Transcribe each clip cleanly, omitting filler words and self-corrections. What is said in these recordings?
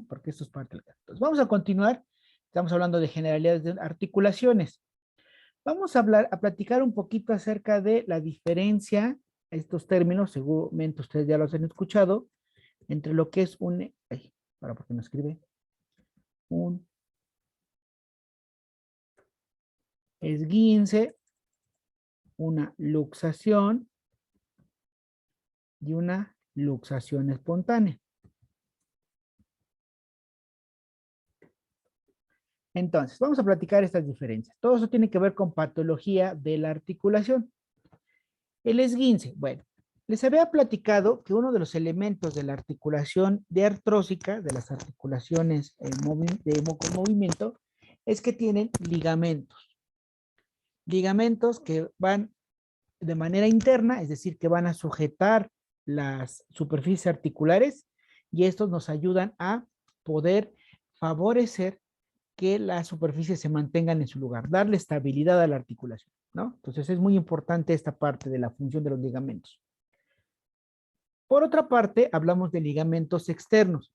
porque esto es parte del caso. Entonces, vamos a continuar. Estamos hablando de generalidades de articulaciones. Vamos a platicar un poquito acerca de la diferencia, estos términos, seguramente ustedes ya los han escuchado, entre lo que es un, para porque no escribe, un esguince, una luxación y una luxación espontánea. Entonces, vamos a platicar estas diferencias. Todo eso tiene que ver con patología de la articulación. El esguince, bueno, les había platicado que uno de los elementos de la articulación diartrósica, de las articulaciones con movimiento, es que tienen ligamentos. Ligamentos que van de manera interna, es decir, que van a sujetar las superficies articulares y estos nos ayudan a poder favorecer que las superficies se mantengan en su lugar, darle estabilidad a la articulación, ¿no? Entonces es muy importante esta parte de la función de los ligamentos. Por otra parte, hablamos de ligamentos externos.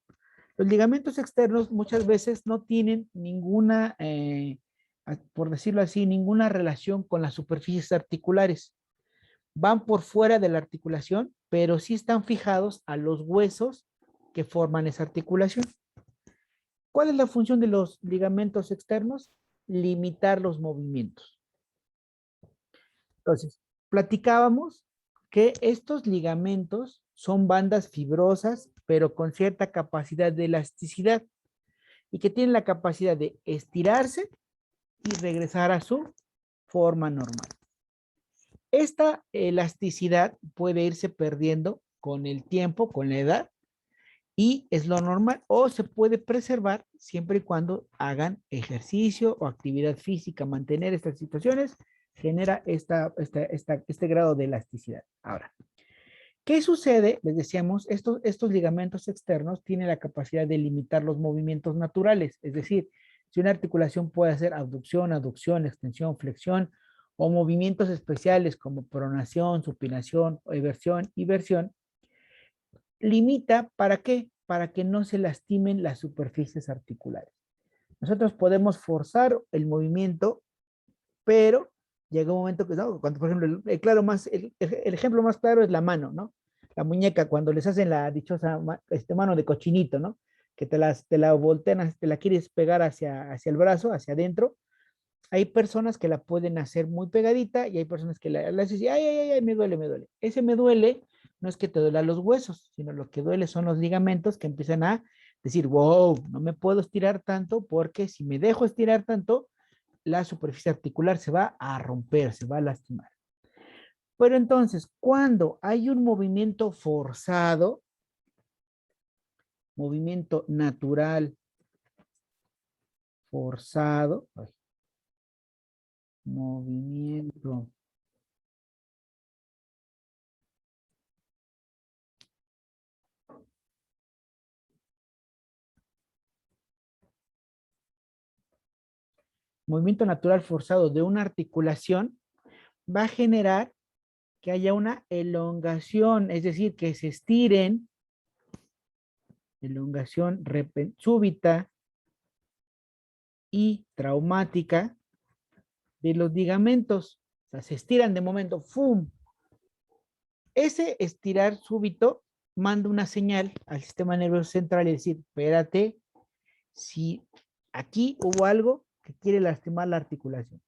Los ligamentos externos muchas veces no tienen ninguna, por decirlo así, ninguna relación con las superficies articulares. Van por fuera de la articulación, pero sí están fijados a los huesos que forman esa articulación. ¿Cuál es la función de los ligamentos externos? Limitar los movimientos. Entonces, platicábamos que estos ligamentos son bandas fibrosas, pero con cierta capacidad de elasticidad y que tienen la capacidad de estirarse y regresar a su forma normal. Esta elasticidad puede irse perdiendo con el tiempo, con la edad, y es lo normal, o se puede preservar siempre y cuando hagan ejercicio o actividad física. Mantener estas situaciones genera este grado de elasticidad. Ahora, ¿qué sucede? Les decíamos, estos ligamentos externos tienen la capacidad de limitar los movimientos naturales, es decir, si una articulación puede hacer abducción, aducción, extensión, flexión, o movimientos especiales como pronación, supinación, eversión, inversión, limita, ¿para qué? Para que no se lastimen las superficies articulares. Nosotros podemos forzar el movimiento, pero llega un momento que, ¿no? Cuando, por ejemplo, el ejemplo más claro es la mano, ¿no? La muñeca, cuando les hacen la dichosa mano de cochinito, ¿no? Que te la voltean, te la quieres pegar hacia el brazo, hacia adentro. Hay personas que la pueden hacer muy pegadita y hay personas que la hacen así, ay, ay, ay, me duele, me duele. Ese me duele no es que te duela los huesos, sino lo que duele son los ligamentos que empiezan a decir, wow, no me puedo estirar tanto porque si me dejo estirar tanto, la superficie articular se va a romper, se va a lastimar. Pero entonces, cuando hay un movimiento forzado, movimiento natural forzado, movimiento natural forzado de una articulación va a generar que haya una elongación, es decir, que se estiren, elongación súbita y traumática de los ligamentos. O sea, se estiran de momento, ¡fum! Ese estirar súbito manda una señal al sistema nervioso central y decir, espérate, si aquí hubo algo que quiere lastimar la articulación.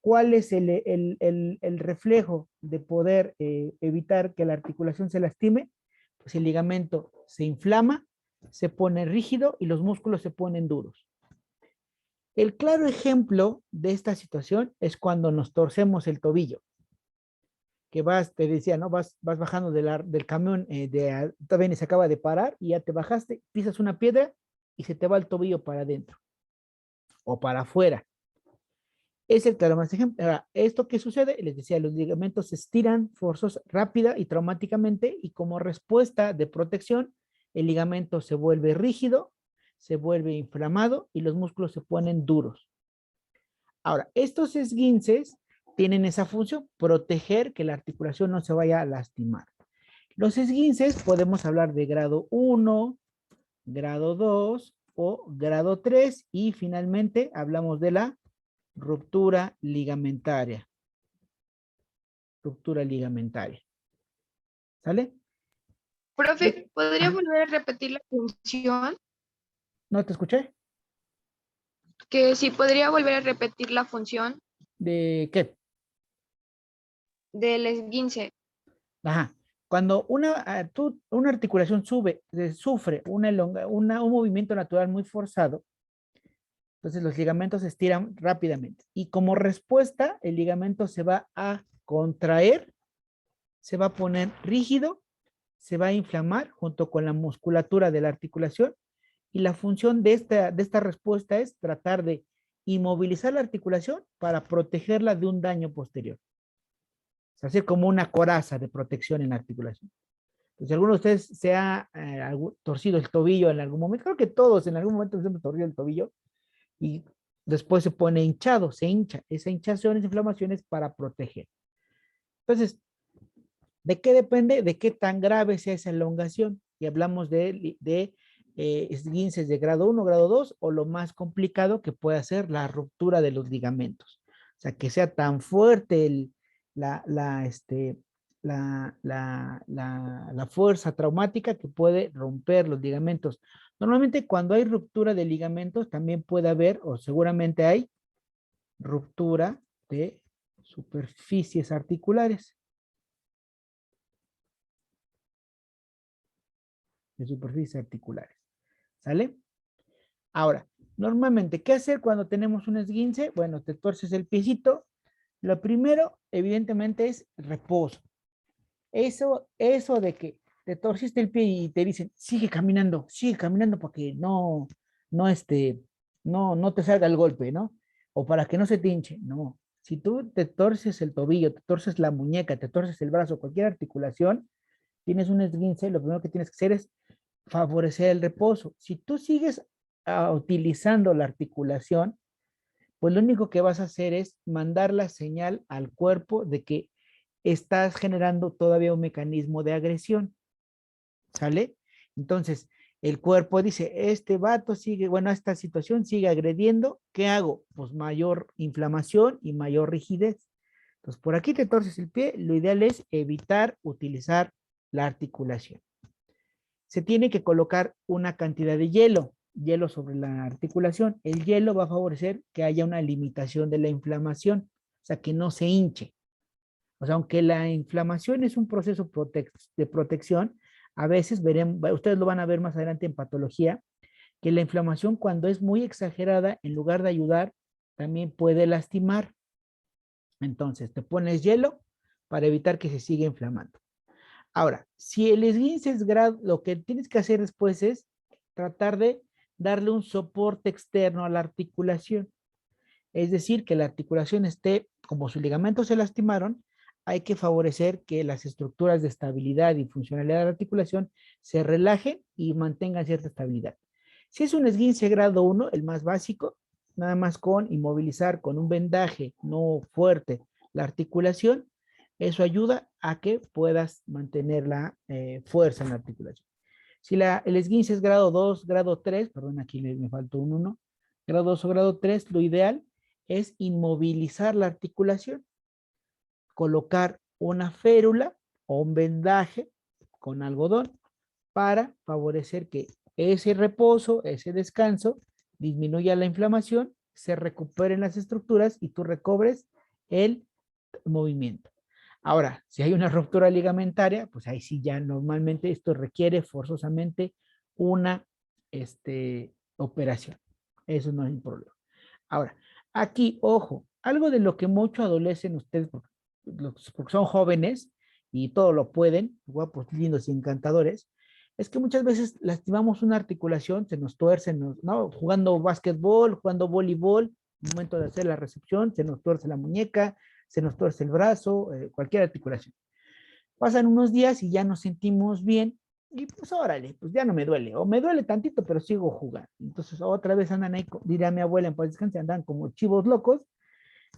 ¿Cuál es el reflejo de poder evitar que la articulación se lastime? Pues el ligamento se inflama, se pone rígido y los músculos se ponen duros. El claro ejemplo de esta situación es cuando nos torcemos el tobillo, que te decía, ¿no? Vas bajando del camión, todavía se acaba de parar y ya te bajaste, pisas una piedra y se te va el tobillo para adentro o para afuera. Es el claro más ejemplo. Ahora, ¿esto qué sucede? Les decía, los ligamentos se estiran forzosa, rápida y traumáticamente y como respuesta de protección, el ligamento se vuelve rígido, se vuelve inflamado y los músculos se ponen duros. Ahora, estos esguinces tienen esa función, proteger que la articulación no se vaya a lastimar. Los esguinces podemos hablar de grado 1, grado 2 o grado 3 y finalmente hablamos de la ruptura ligamentaria. Ruptura ligamentaria. ¿Sale? Profe, ¿podría Ajá. volver a repetir la función? ¿No te escuché? Que si podría volver a repetir la función ¿De qué? del esguince. Ajá. Cuando una articulación sufre un movimiento natural muy forzado, entonces los ligamentos se estiran rápidamente. Y como respuesta, el ligamento se va a contraer, se va a poner rígido, se va a inflamar junto con la musculatura de la articulación. Y la función de esta respuesta es tratar de inmovilizar la articulación para protegerla de un daño posterior. Es hacer como una coraza de protección en la articulación. Pues, si alguno de ustedes se ha torcido el tobillo en algún momento, creo que todos en algún momento nos hemos torcido el tobillo y después se pone hinchado, se hincha. Esa hinchación, esa inflamación es para proteger. Entonces, ¿de qué depende? De qué tan grave sea esa elongación. Y hablamos de esguinces de grado 1, grado 2 o lo más complicado que puede ser la ruptura de los ligamentos. O sea, que sea tan fuerte la fuerza traumática que puede romper los ligamentos. Normalmente cuando hay ruptura de ligamentos también puede haber, o seguramente hay, ruptura de superficies articulares. De superficies articulares. ¿Sale? Ahora, normalmente, ¿qué hacer cuando tenemos un esguince? Bueno, te torces el piecito. Lo primero, evidentemente, es reposo. Eso de que te torciste el pie y te dicen, sigue caminando para que no, no te salga el golpe, ¿no? O para que no se te hinche. No. Si tú te torces el tobillo, te torces la muñeca, te torces el brazo, cualquier articulación, tienes un esguince, lo primero que tienes que hacer es favorecer el reposo. Si tú sigues utilizando la articulación, pues lo único que vas a hacer es mandar la señal al cuerpo de que estás generando todavía un mecanismo de agresión, ¿sale? Entonces, el cuerpo dice, este vato sigue, bueno, esta situación sigue agrediendo, ¿qué hago? Pues mayor inflamación y mayor rigidez. Entonces, por aquí te torces el pie, lo ideal es evitar utilizar la articulación. Se tiene que colocar una cantidad de hielo sobre la articulación. El hielo va a favorecer que haya una limitación de la inflamación, o sea, que no se hinche. O sea, aunque la inflamación es un proceso de protección, a veces ustedes lo van a ver más adelante en patología, que la inflamación cuando es muy exagerada, en lugar de ayudar, también puede lastimar. Entonces, te pones hielo para evitar que se siga inflamando. Ahora, si el esguince es grado, lo que tienes que hacer después es tratar de darle un soporte externo a la articulación. Es decir, que la articulación esté, como sus ligamentos se lastimaron, hay que favorecer que las estructuras de estabilidad y funcionalidad de la articulación se relajen y mantengan cierta estabilidad. Si es un esguince grado 1, el más básico, nada más con inmovilizar con un vendaje no fuerte la articulación, eso ayuda a que puedas mantener la fuerza en la articulación. Si el esguince es grado 2, grado 3, perdón, aquí me faltó un 1, grado 2 o grado 3, lo ideal es inmovilizar la articulación, colocar una férula o un vendaje con algodón para favorecer que ese reposo, ese descanso, disminuya la inflamación, se recuperen las estructuras y tú recobres el movimiento. Ahora, si hay una ruptura ligamentaria, pues ahí sí ya normalmente esto requiere forzosamente una operación. Eso no es un problema. Ahora, aquí, ojo, algo de lo que mucho adolecen ustedes, porque son jóvenes y todo lo pueden, guapos, lindos y encantadores, es que muchas veces lastimamos una articulación, se nos tuerce, ¿no? Jugando básquetbol, jugando voleibol, momento de hacer la recepción, se nos tuerce la muñeca, se nos tuerce el brazo, cualquier articulación. Pasan unos días y ya nos sentimos bien y pues órale, pues ya no me duele, o me duele tantito, pero sigo jugando. Entonces otra vez andan ahí, diría mi abuela en paz descanse, andan como chivos locos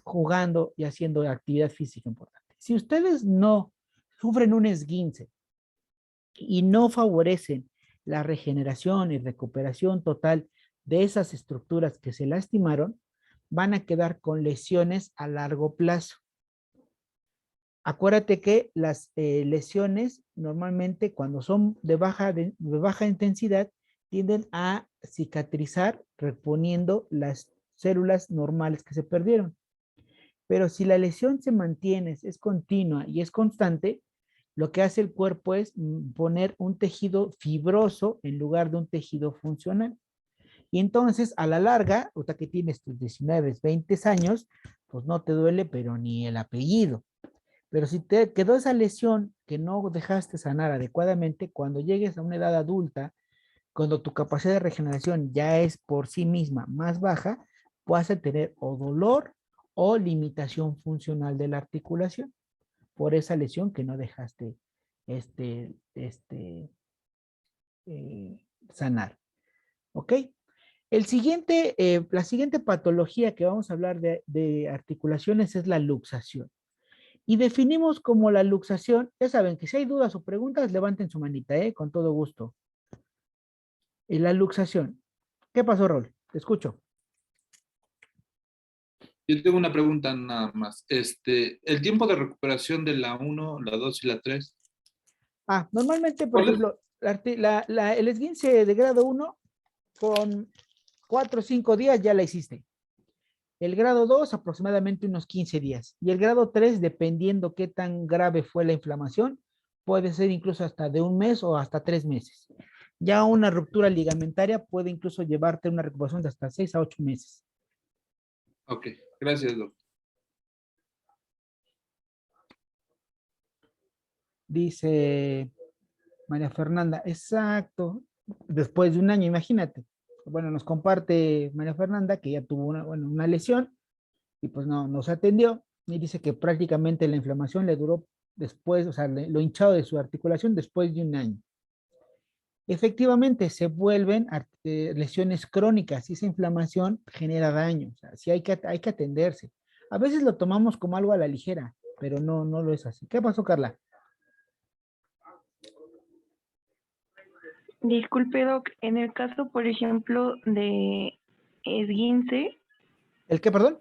jugando y haciendo actividad física importante. Si ustedes no sufren un esguince y no favorecen la regeneración y recuperación total de esas estructuras que se lastimaron, van a quedar con lesiones a largo plazo. Acuérdate que las lesiones normalmente cuando son de baja intensidad tienden a cicatrizar reponiendo las células normales que se perdieron. Pero si la lesión se mantiene, es continua y es constante, lo que hace el cuerpo es poner un tejido fibroso en lugar de un tejido funcional. Y entonces, a la larga, hasta que tienes tus 19, 20 años, pues no te duele, pero ni el apellido. Pero si te quedó esa lesión que no dejaste sanar adecuadamente, cuando llegues a una edad adulta, cuando tu capacidad de regeneración ya es por sí misma más baja, vas a tener o dolor o limitación funcional de la articulación por esa lesión que no dejaste este, este, eh, sanar. ¿Ok? La siguiente patología que vamos a hablar de articulaciones es la luxación. Y definimos como la luxación, ya saben que si hay dudas o preguntas, levanten su manita, con todo gusto. Y la luxación. ¿Qué pasó, Rol? Te escucho. Yo tengo una pregunta nada más. El tiempo de recuperación de la uno, la 2 y la 3. Normalmente, por ¿Cuál es? ejemplo, el esguince de grado 1 con 4 o 5 días ya la hiciste. El grado 2 aproximadamente unos 15 días. Y el grado 3, dependiendo qué tan grave fue la inflamación, puede ser incluso hasta de un mes o hasta 3 meses. Ya una ruptura ligamentaria puede incluso llevarte una recuperación de hasta 6 a 8 meses. Ok, gracias, doctor. Dice María Fernanda, exacto, después de un año, imagínate. Bueno, nos comparte María Fernanda que ya tuvo una lesión y pues no se atendió y dice que prácticamente la inflamación le duró después, o sea, lo hinchado de su articulación después de un año. Efectivamente, se vuelven lesiones crónicas y esa inflamación genera daño. O sea, sí hay que atenderse. A veces lo tomamos como algo a la ligera, pero no lo es así. ¿Qué pasó, Carla? Disculpe, Doc, en el caso, por ejemplo, de esguince, ¿El qué, perdón?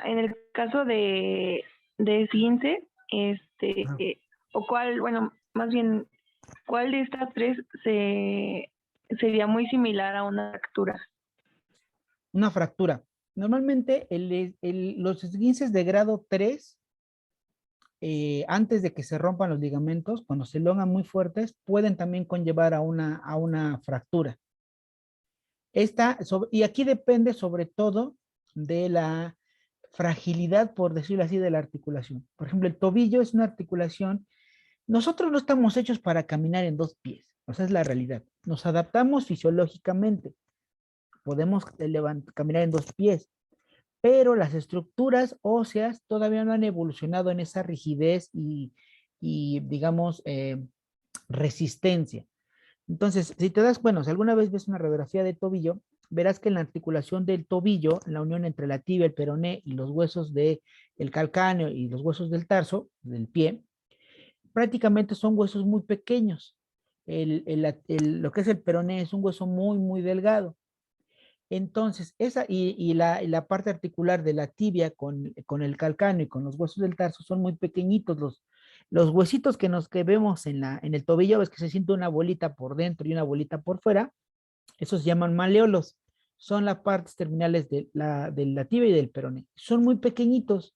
en el caso de esguince, Ajá. o cuál, bueno, más bien, ¿cuál de estas tres sería muy similar a una fractura? Una fractura. Normalmente los esguinces de grado 3, antes de que se rompan los ligamentos, cuando se elongan muy fuertes, pueden también conllevar a una fractura. Y aquí depende sobre todo de la fragilidad, por decirlo así, de la articulación. Por ejemplo, el tobillo es una articulación. Nosotros no estamos hechos para caminar en dos pies. O sea, es la realidad. Nos adaptamos fisiológicamente. Podemos caminar en dos pies, pero las estructuras óseas todavía no han evolucionado en esa rigidez y digamos, resistencia. Entonces, si te das, bueno, si alguna vez ves una radiografía de tobillo, verás que en la articulación del tobillo, la unión entre la tibia, el peroné y los huesos del calcáneo y los huesos del tarso, del pie, prácticamente son huesos muy pequeños. Lo que es el peroné es un hueso muy delgado. Entonces, la parte articular de la tibia con el calcáneo y con los huesos del tarso son muy pequeñitos. Los huesitos que vemos en el tobillo, ves que se siente una bolita por dentro y una bolita por fuera, esos se llaman maleolos. Son las partes terminales de la tibia y del peroné. Son muy pequeñitos.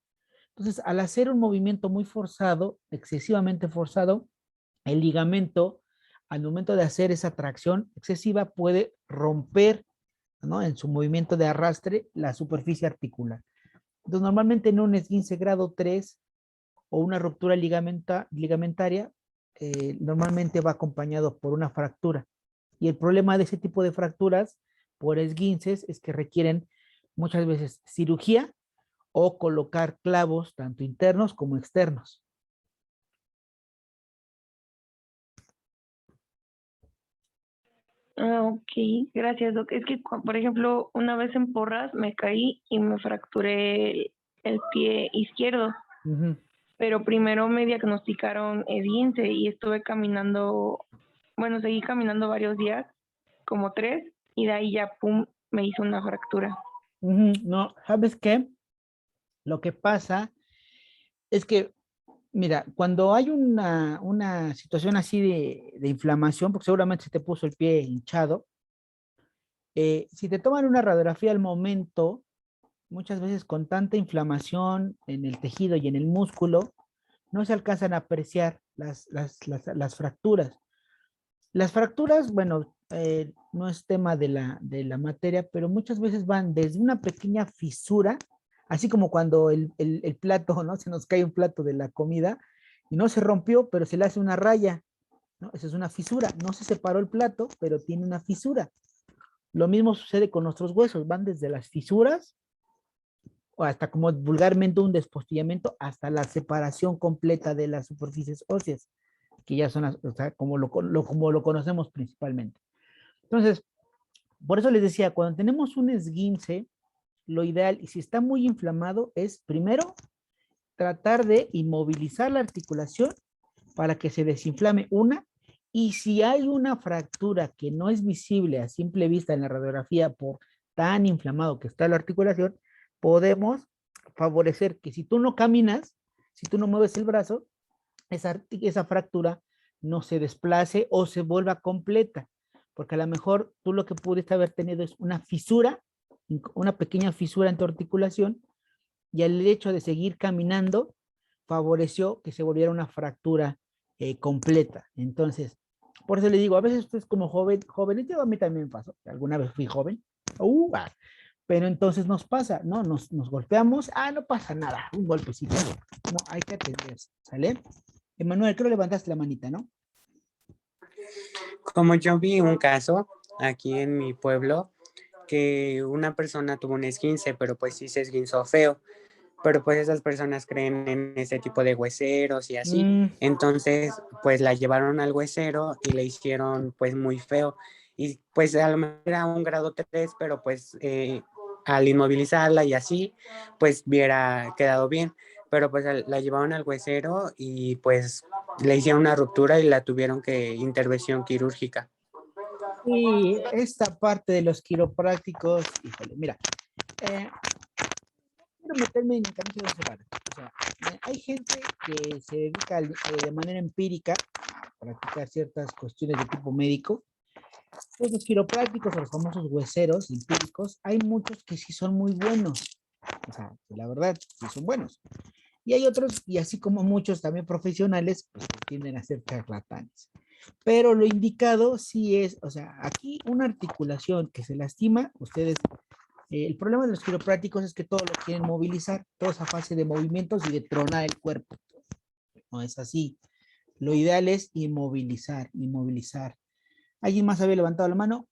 Entonces, al hacer un movimiento muy forzado, excesivamente forzado, el ligamento, al momento de hacer esa tracción excesiva, puede romper, ¿no?, en su movimiento de arrastre la superficie articular. Entonces, normalmente en un esguince grado 3 o una ruptura ligamentaria, normalmente va acompañado por una fractura. Y el problema de ese tipo de fracturas por esguinces es que requieren muchas veces cirugía o colocar clavos tanto internos como externos. Ok, gracias, Doc. Es que, por ejemplo, una vez en Porras me caí y me fracturé el pie izquierdo, Ujú. pero primero me diagnosticaron esguince y estuve caminando bueno, seguí caminando varios días, como 3, y de ahí ya, pum, me hizo una fractura. No, ¿sabes qué? Lo que pasa es que, mira, cuando hay una situación así de inflamación, porque seguramente se te puso el pie hinchado, si te toman una radiografía al momento, muchas veces con tanta inflamación en el tejido y en el músculo, no se alcanzan a apreciar las fracturas. Las fracturas, bueno, no es tema de la materia, pero muchas veces van desde una pequeña fisura, así como cuando el plato, ¿no? Se nos cae un plato de la comida y no se rompió, pero se le hace una raya, ¿no? Esa es una fisura. No se separó el plato, pero tiene una fisura. Lo mismo sucede con nuestros huesos, van desde las fisuras o hasta como vulgarmente un despostillamiento hasta la separación completa de las superficies óseas, que ya son las, o sea, como lo conocemos principalmente. Entonces, por eso les decía, cuando tenemos un esguince, lo ideal, y si está muy inflamado, es primero tratar de inmovilizar la articulación para que se desinflame una, y si hay una fractura que no es visible a simple vista en la radiografía por tan inflamado que está la articulación, podemos favorecer que si tú no caminas, si tú no mueves el brazo, esa fractura no se desplace o se vuelva completa, porque a lo mejor tú lo que pudiste haber tenido es una fisura, una pequeña fisura en tu articulación, y el hecho de seguir caminando favoreció que se volviera una fractura completa. Entonces, por eso le digo, a veces ustedes como jóvenes, yo a mí también me pasó, alguna vez fui joven, pero entonces nos pasa, ¿no? Nos golpeamos, no pasa nada, un golpecito, no, hay que atenderse, ¿sale? Emanuel, creo que levantaste la manita, ¿no? Como yo vi un caso aquí en mi pueblo, que una persona tuvo un esguince, pero pues sí se esguinzó feo, pero pues esas personas creen en ese tipo de hueseros y así, entonces pues la llevaron al huesero y le hicieron pues muy feo, y pues a lo mejor era un grado 3, pero pues al inmovilizarla y así, pues hubiera quedado bien, pero pues la llevaron al huesero y pues le hicieron una ruptura y la tuvieron que intervención quirúrgica. Y esta parte de los quiroprácticos, híjole, mira, quiero meterme en camisa de once varas. O sea, hay gente que se dedica de manera empírica a practicar ciertas cuestiones de tipo médico. Pues los quiroprácticos o los famosos hueseros empíricos, hay muchos que sí son muy buenos. O sea, la verdad, sí son buenos. Y hay otros, y así como muchos también profesionales, pues que tienden a ser charlatanes. Pero lo indicado sí es, o sea, aquí una articulación que se lastima, ustedes, el problema de los quiroprácticos es que todo lo quieren movilizar, toda esa fase de movimientos y de tronar el cuerpo. No es así. Lo ideal es inmovilizar, inmovilizar. ¿Alguien más había levantado la mano?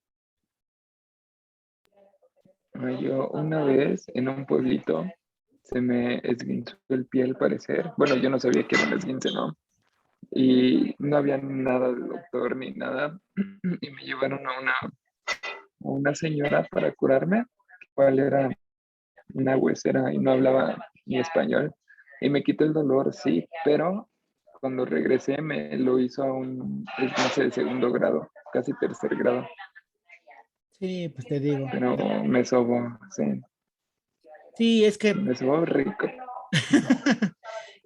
Yo una vez en un pueblito se me esguinzó el pie al parecer. Bueno, yo no sabía que era un esguince, ¿no? Y no había nada de doctor ni nada. Y me llevaron a una señora para curarme, cual era una huesera y no hablaba ni español. Y me quitó el dolor, sí, pero cuando regresé me lo hizo a un esguince de segundo grado, casi tercer grado. Sí, pues te digo. Pero me sobó, sí, Sí, es que me sobó rico.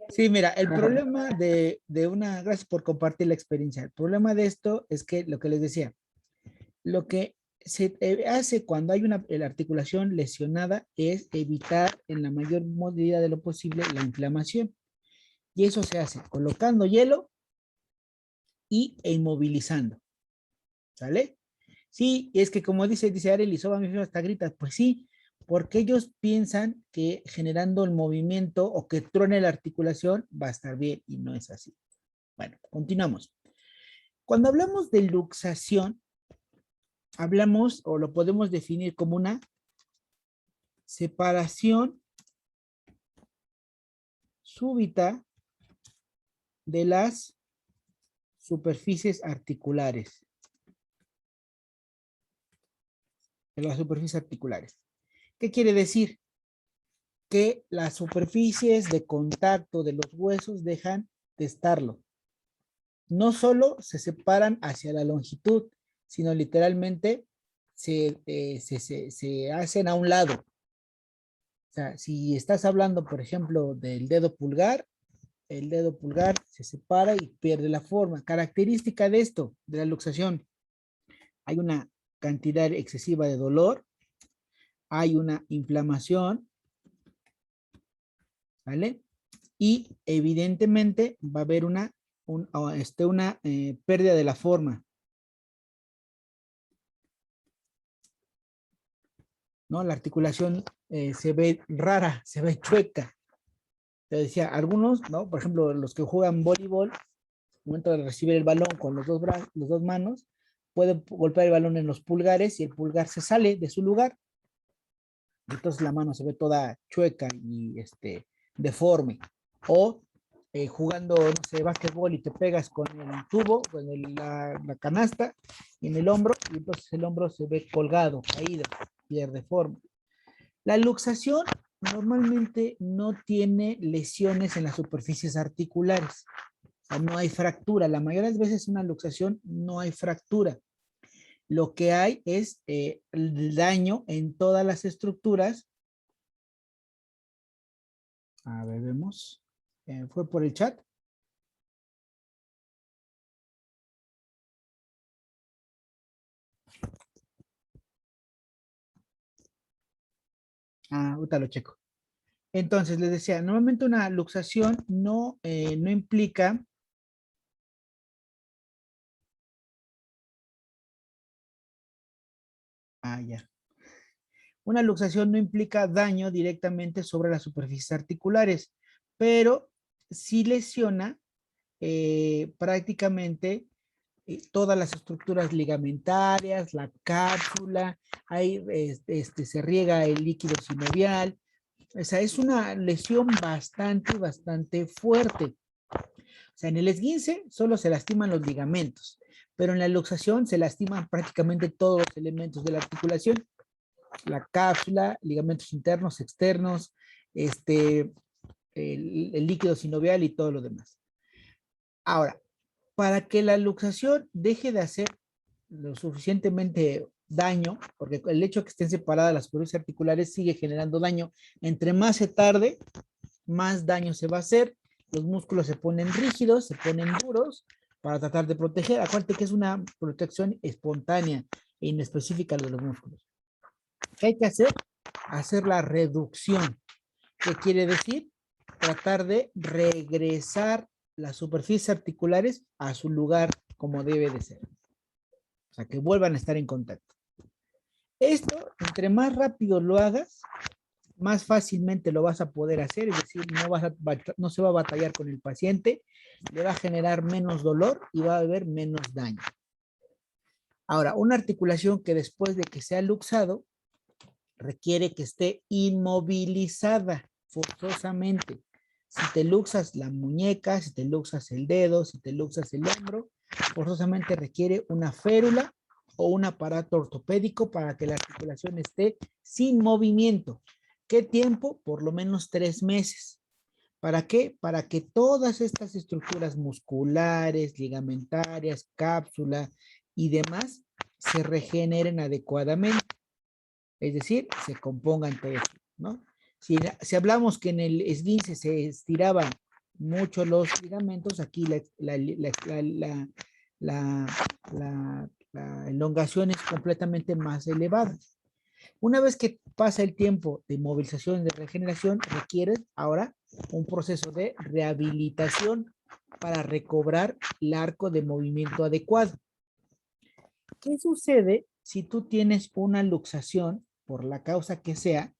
sí, mira, el problema gracias por compartir la experiencia. El problema de esto es que lo que les decía, lo que se hace cuando hay la articulación lesionada es evitar en la mayor medida de lo posible la inflamación. Y eso se hace colocando hielo e inmovilizando. ¿Sale? Sí, es que como dice Arely, soba mi feo hasta grita, pues sí, porque ellos piensan que generando el movimiento o que truene la articulación va a estar bien y no es así. Bueno, continuamos. Cuando hablamos de luxación, hablamos o lo podemos definir como una separación súbita de las superficies articulares. De las superficies articulares. ¿Qué quiere decir? Que las superficies de contacto de los huesos dejan de estarlo. no solo se separan hacia la longitud, sino literalmente se hacen a un lado. O sea, si estás hablando, por ejemplo, del dedo pulgar, el dedo pulgar se separa y pierde la forma. Característica de esto, de la luxación, hay una cantidad excesiva de dolor, hay una inflamación, ¿vale? Y evidentemente va a haber una pérdida de la forma, ¿no? La articulación se ve rara, se ve chueca. Te decía, algunos, ¿no? Por ejemplo, los que juegan voleibol, al momento de recibir el balón con los dos manos, puede golpear el balón en los pulgares y el pulgar se sale de su lugar. Entonces la mano se ve toda chueca y deforme. O jugando, no sé, básquetbol y te pegas con el tubo, con la canasta en el hombro, y entonces el hombro se ve colgado, caído, pierde forma. La luxación normalmente no tiene lesiones en las superficies articulares. O sea, no hay fractura. La mayoría de las veces en una luxación no hay fractura. Lo que hay es el daño en todas las estructuras. A ver, vemos. ¿Fue por el chat? Ahorita lo checo. Entonces, les decía, normalmente una luxación no implica ya. Una luxación no implica daño directamente sobre las superficies articulares, pero sí lesiona prácticamente todas las estructuras ligamentarias, la cápsula, ahí se riega el líquido sinovial. O sea, es una lesión bastante fuerte. O sea, en el esguince solo se lastiman los ligamentos, pero en la luxación se lastiman prácticamente todos los elementos de la articulación. La cápsula, ligamentos internos, externos, el líquido sinovial y todo lo demás. Ahora, para que la luxación deje de hacer lo suficientemente daño, porque el hecho de que estén separadas las superficies articulares sigue generando daño, entre más se tarde, más daño se va a hacer, los músculos se ponen rígidos, se ponen duros para tratar de proteger. Acuérdate que es una protección espontánea e inespecífica de los músculos. ¿Qué hay que hacer? Hacer la reducción. ¿Qué quiere decir? Tratar de regresar las superficies articulares a su lugar como debe de ser. O sea, que vuelvan a estar en contacto. Esto, entre más rápido lo hagas, más fácilmente lo vas a poder hacer, es decir, no se va a batallar con el paciente, le va a generar menos dolor y va a haber menos daño. Ahora, una articulación que después de que sea luxado, requiere que esté inmovilizada forzosamente. Si te luxas la muñeca, si te luxas el dedo, si te luxas el hombro, forzosamente requiere una férula o un aparato ortopédico para que la articulación esté sin movimiento. ¿Qué tiempo? Por lo menos 3 meses. ¿Para qué? Para que todas estas estructuras musculares, ligamentarias, cápsula y demás se regeneren adecuadamente. Es decir, se compongan todos, ¿no? Si hablamos que en el esguince se estiraban mucho los ligamentos, aquí la elongación es completamente más elevada. Una vez que pasa el tiempo de movilización y de regeneración, requiere ahora un proceso de rehabilitación para recobrar el arco de movimiento adecuado. ¿Qué sucede si tú tienes una luxación por la causa que sea,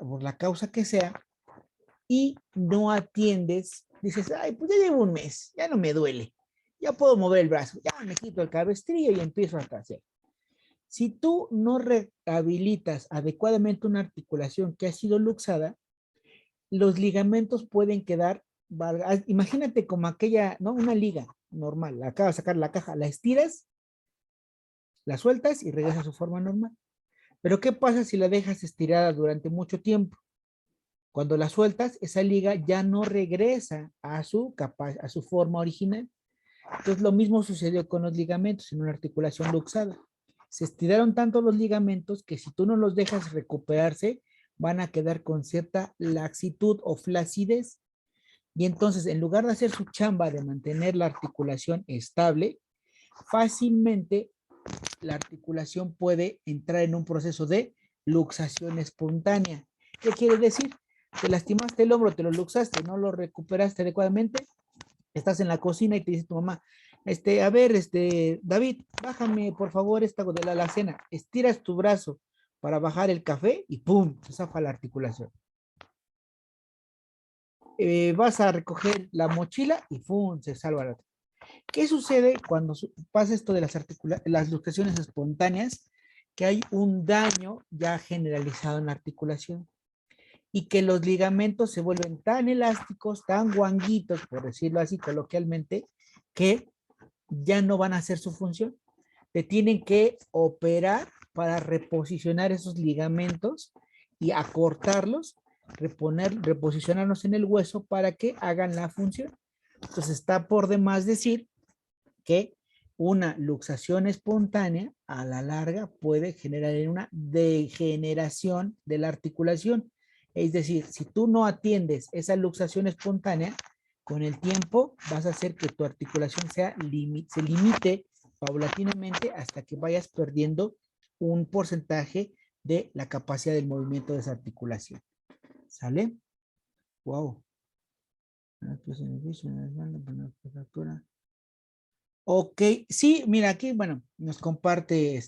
por la causa que sea, y no atiendes? Dices, ay, pues ya llevo un mes, ya no me duele, ya puedo mover el brazo, ya me quito el cabestrillo y empiezo a hacer. Si tú no rehabilitas adecuadamente una articulación que ha sido luxada, los ligamentos pueden quedar, imagínate como aquella, ¿no? Una liga normal, la acabas de sacar la caja, la estiras, la sueltas y regresa a su forma normal. Pero ¿qué pasa si la dejas estirada durante mucho tiempo? Cuando la sueltas, esa liga ya no regresa a su forma original. Entonces, lo mismo sucedió con los ligamentos en una articulación luxada. Se estiraron tanto los ligamentos que si tú no los dejas recuperarse, van a quedar con cierta laxitud o flacidez. Y entonces, en lugar de hacer su chamba de mantener la articulación estable, fácilmente la articulación puede entrar en un proceso de luxación espontánea. ¿Qué quiere decir? Te lastimaste el hombro, te lo luxaste, no lo recuperaste adecuadamente, estás en la cocina y te dice tu mamá, a ver, David, bájame por favor esta de la alacena, estiras tu brazo para bajar el café y ¡pum! Se zafa la articulación. Vas a recoger la mochila y ¡pum! Se salva la. ¿Qué sucede cuando pasa esto de las luxaciones espontáneas? Que hay un daño ya generalizado en la articulación y que los ligamentos se vuelven tan elásticos, tan guanguitos, por decirlo así coloquialmente, que ya no van a hacer su función. Te tienen que operar para reposicionar esos ligamentos y acortarlos, reposicionarlos en el hueso para que hagan la función. Entonces está por demás decir que una luxación espontánea a la larga puede generar una degeneración de la articulación. Es decir, si tú no atiendes esa luxación espontánea, con el tiempo vas a hacer que tu articulación se limite paulatinamente hasta que vayas perdiendo un porcentaje de la capacidad del movimiento de esa articulación. ¿Sale? Wow. Ok, sí, mira aquí, bueno, nos comparte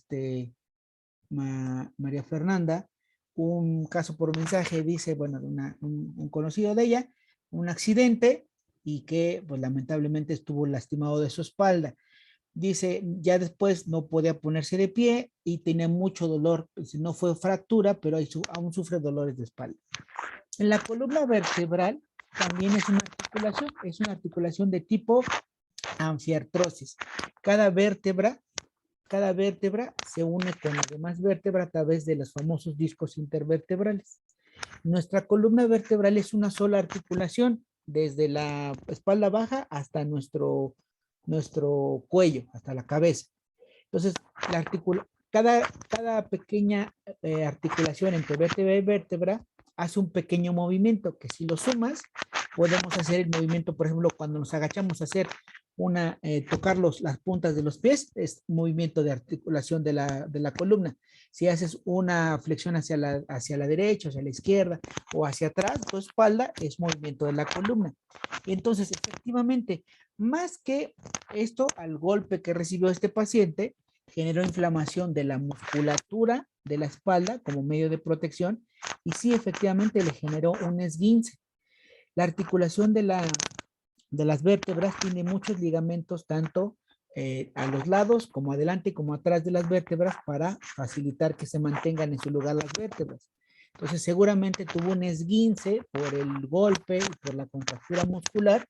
María Fernanda un caso por mensaje, dice, bueno, un conocido de ella, un accidente y que pues lamentablemente estuvo lastimado de su espalda. Dice, ya después no podía ponerse de pie y tenía mucho dolor, pues, no fue fractura, pero aún sufre dolores de espalda. En la columna vertebral también es una articulación de tipo anfiartrosis. Cada vértebra se une con las demás vértebras a través de los famosos discos intervertebrales. Nuestra columna vertebral es una sola articulación, desde la espalda baja hasta nuestro cuello, hasta la cabeza. Entonces, cada pequeña articulación entre vértebra y vértebra hace un pequeño movimiento que si lo sumas, podemos hacer el movimiento, por ejemplo, cuando nos agachamos a hacer tocar las puntas de los pies, es movimiento de articulación de la columna. Si haces una flexión hacia la derecha, hacia la izquierda o hacia atrás, tu espalda es movimiento de la columna. Entonces, efectivamente, más que esto, al golpe que recibió este paciente, generó inflamación de la musculatura de la espalda como medio de protección y sí, efectivamente, le generó un esguince. La articulación de las vértebras tiene muchos ligamentos, tanto a los lados como adelante como atrás de las vértebras para facilitar que se mantengan en su lugar las vértebras. Entonces seguramente tuvo un esguince por el golpe y por la contractura muscular.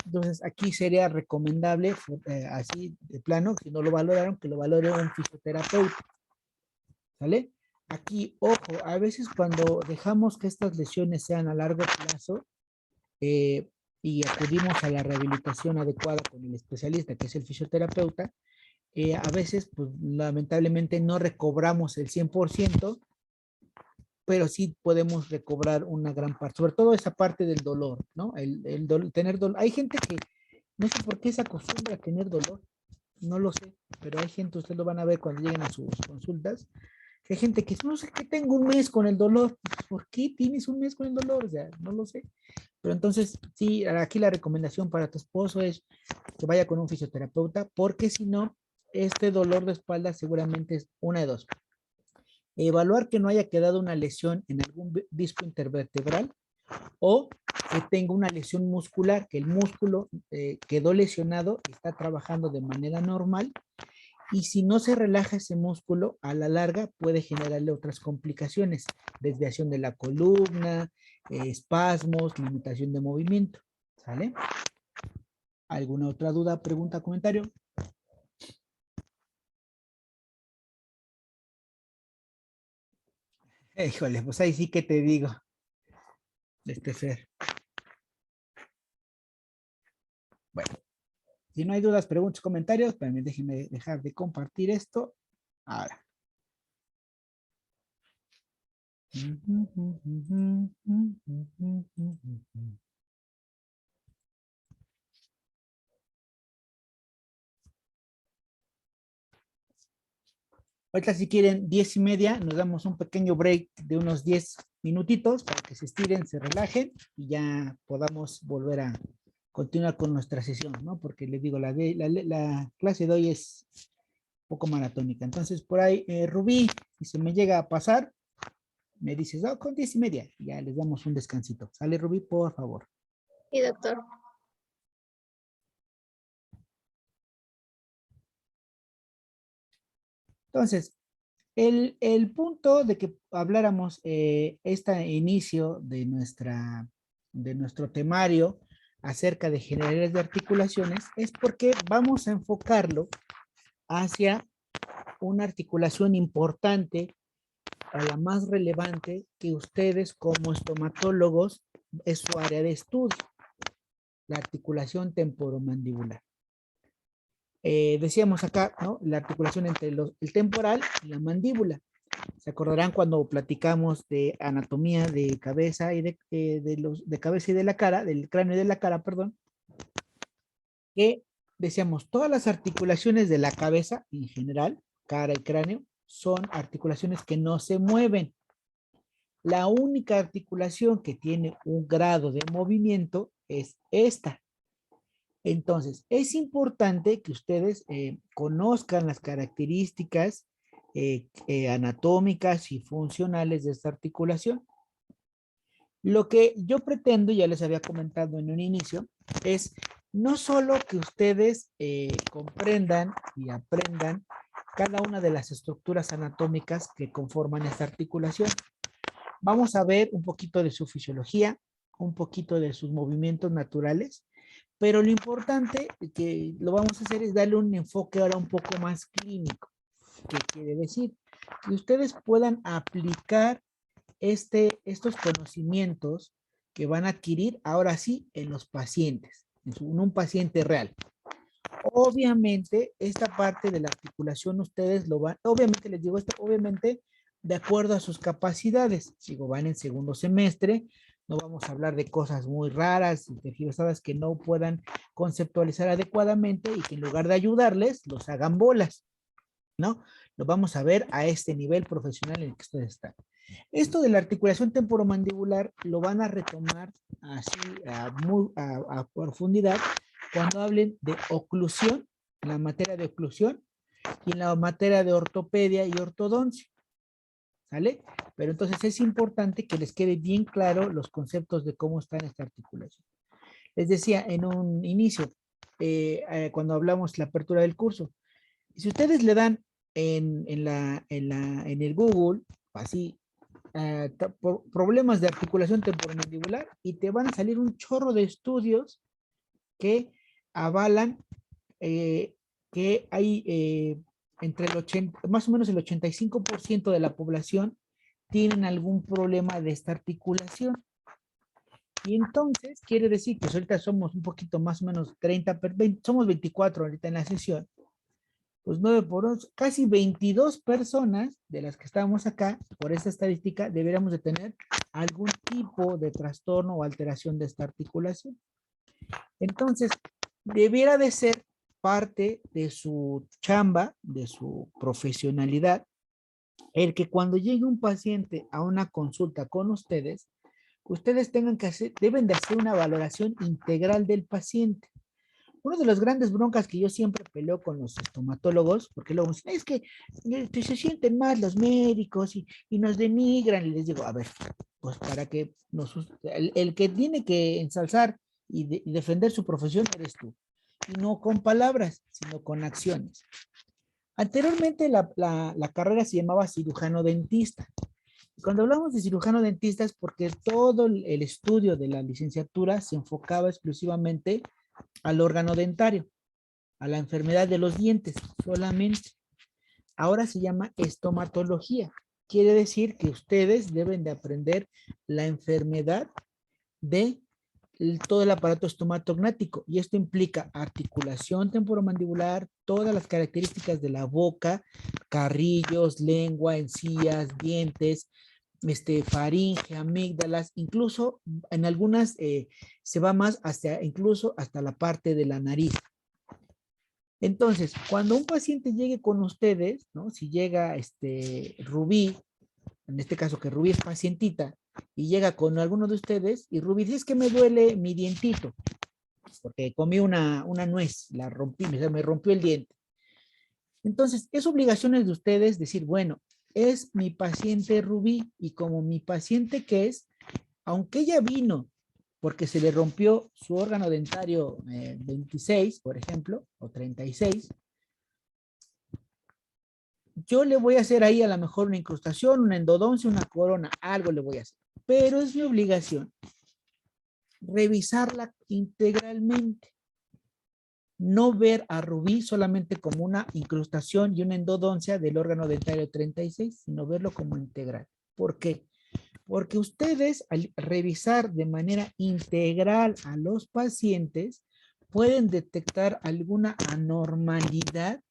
Entonces aquí sería recomendable, así de plano, si no lo valoraron, que lo valore un fisioterapeuta. ¿Sale? Aquí, ojo, a veces cuando dejamos que estas lesiones sean a largo plazo, y acudimos a la rehabilitación adecuada con el especialista, que es el fisioterapeuta, a veces, pues lamentablemente no recobramos el 100%, pero sí podemos recobrar una gran parte, sobre todo esa parte del dolor, ¿no? Tener dolor. Hay gente que no sé por qué se acostumbra a tener dolor, no lo sé, pero hay gente, ustedes lo van a ver cuando lleguen a sus consultas, que hay gente que no sé qué tengo un mes con el dolor. ¿Por qué tienes un mes con el dolor? O sea, no lo sé. Pero entonces, sí, aquí la recomendación para tu esposo es que vaya con un fisioterapeuta, porque si no, este dolor de espalda seguramente es una de dos. Evaluar que no haya quedado una lesión en algún disco intervertebral o que tenga una lesión muscular, que el músculo quedó lesionado, está trabajando de manera normal y si no se relaja ese músculo, a la larga puede generarle otras complicaciones, desviación de la columna, espasmos, limitación de movimiento. ¿Sale? ¿Alguna otra duda, pregunta, comentario? Híjole, pues ahí sí que te digo. Fer. Bueno, si no hay dudas, preguntas, comentarios, también déjenme dejar de compartir esto. Ahora. Ahorita si quieren 10:30, nos damos un pequeño break de unos 10 minutitos para que se estiren, se relajen y ya podamos volver a continuar con nuestra sesión, ¿no? Porque les digo, la clase de hoy es un poco maratónica. Entonces, por ahí, Rubí, si se me llega a pasar, me dices, oh, con 10:30, ya les damos un descansito. Sale, Rubí, por favor. Sí, doctor. Entonces, el punto de que habláramos este inicio de nuestro temario acerca de generadores de articulaciones es porque vamos a enfocarlo hacia una articulación importante, a la más relevante que ustedes como estomatólogos es su área de estudio, la articulación temporomandibular. Decíamos acá, ¿no? La articulación entre el temporal y la mandíbula. ¿Se acordarán cuando platicamos de anatomía de cabeza y de cabeza y de la cara, del cráneo y de la cara, perdón? Que decíamos, todas las articulaciones de la cabeza en general, cara y cráneo, son articulaciones que no se mueven. La única articulación que tiene un grado de movimiento es esta. Entonces, es importante que ustedes conozcan las características anatómicas y funcionales de esta articulación. Lo que yo pretendo, ya les había comentado en un inicio, es no solo que ustedes comprendan y aprendan cada una de las estructuras anatómicas que conforman esta articulación. Vamos a ver un poquito de su fisiología, un poquito de sus movimientos naturales, pero lo importante que lo vamos a hacer es darle un enfoque ahora un poco más clínico. ¿Qué quiere decir? Que ustedes puedan aplicar estos conocimientos que van a adquirir ahora sí en los pacientes, en un paciente real. Obviamente, esta parte de la articulación ustedes lo van, obviamente les digo esto, obviamente de acuerdo a sus capacidades. Si van en segundo semestre, no vamos a hablar de cosas muy raras y tergiversadas que no puedan conceptualizar adecuadamente y que en lugar de ayudarles, los hagan bolas, ¿no? Lo vamos a ver a este nivel profesional en el que ustedes están. Esto de la articulación temporomandibular lo van a retomar así a profundidad cuando hablen de oclusión, en la materia de oclusión y en la materia de ortopedia y ortodoncia. ¿Sale? Pero entonces es importante que les quede bien claro los conceptos de cómo está en esta articulación. Les decía en un inicio, cuando hablamos la apertura del curso, si ustedes le dan en el Google, así, problemas de articulación temporomandibular y te van a salir un chorro de estudios que avalan que hay entre el 80, más o menos el 85% de la población tienen algún problema de esta articulación. Y entonces quiere decir que ahorita somos un poquito más o menos 30, 20, somos 24 ahorita en la sesión. Pues 9 por 11, casi 22 personas de las que estamos acá, por esta estadística, deberíamos de tener algún tipo de trastorno o alteración de esta articulación. Entonces, debiera de ser parte de su chamba, de su profesionalidad, el que cuando llegue un paciente a una consulta con ustedes tengan que deben de hacer una valoración integral del paciente. Una de las grandes broncas que yo siempre peleo con los estomatólogos, porque luego dicen, es que se sienten más los médicos y nos denigran, y les digo, a ver, pues para que el que tiene que ensalzar y defender su profesión eres tú, y no con palabras, sino con acciones. Anteriormente la carrera se llamaba cirujano dentista. Cuando hablamos de cirujano dentista es porque todo el estudio de la licenciatura se enfocaba exclusivamente al órgano dentario, a la enfermedad de los dientes solamente. Ahora se llama estomatología. Quiere decir que ustedes deben de aprender la enfermedad de todo el aparato estomatognático, y esto implica articulación temporomandibular, todas las características de la boca, carrillos, lengua, encías, dientes, faringe, amígdalas, incluso en algunas se va más hasta incluso hasta la parte de la nariz. Entonces, cuando un paciente llegue con ustedes, ¿no? Si llega Rubí, en este caso que Rubí es pacientita, y llega con alguno de ustedes, y Rubí dice, es que me duele mi dientito, porque comí una nuez, la rompí, me rompió el diente. Entonces, es obligación de ustedes decir, bueno, es mi paciente Rubí, y como mi paciente que es, aunque ella vino porque se le rompió su órgano dentario 26, por ejemplo, o 36, yo le voy a hacer ahí a lo mejor una incrustación, una endodoncia, una corona, algo le voy a hacer. Pero es mi obligación revisarla integralmente. No ver a Rubí solamente como una incrustación y una endodoncia del órgano dentario 36, sino verlo como integral. ¿Por qué? Porque ustedes, al revisar de manera integral a los pacientes, pueden detectar alguna anormalidad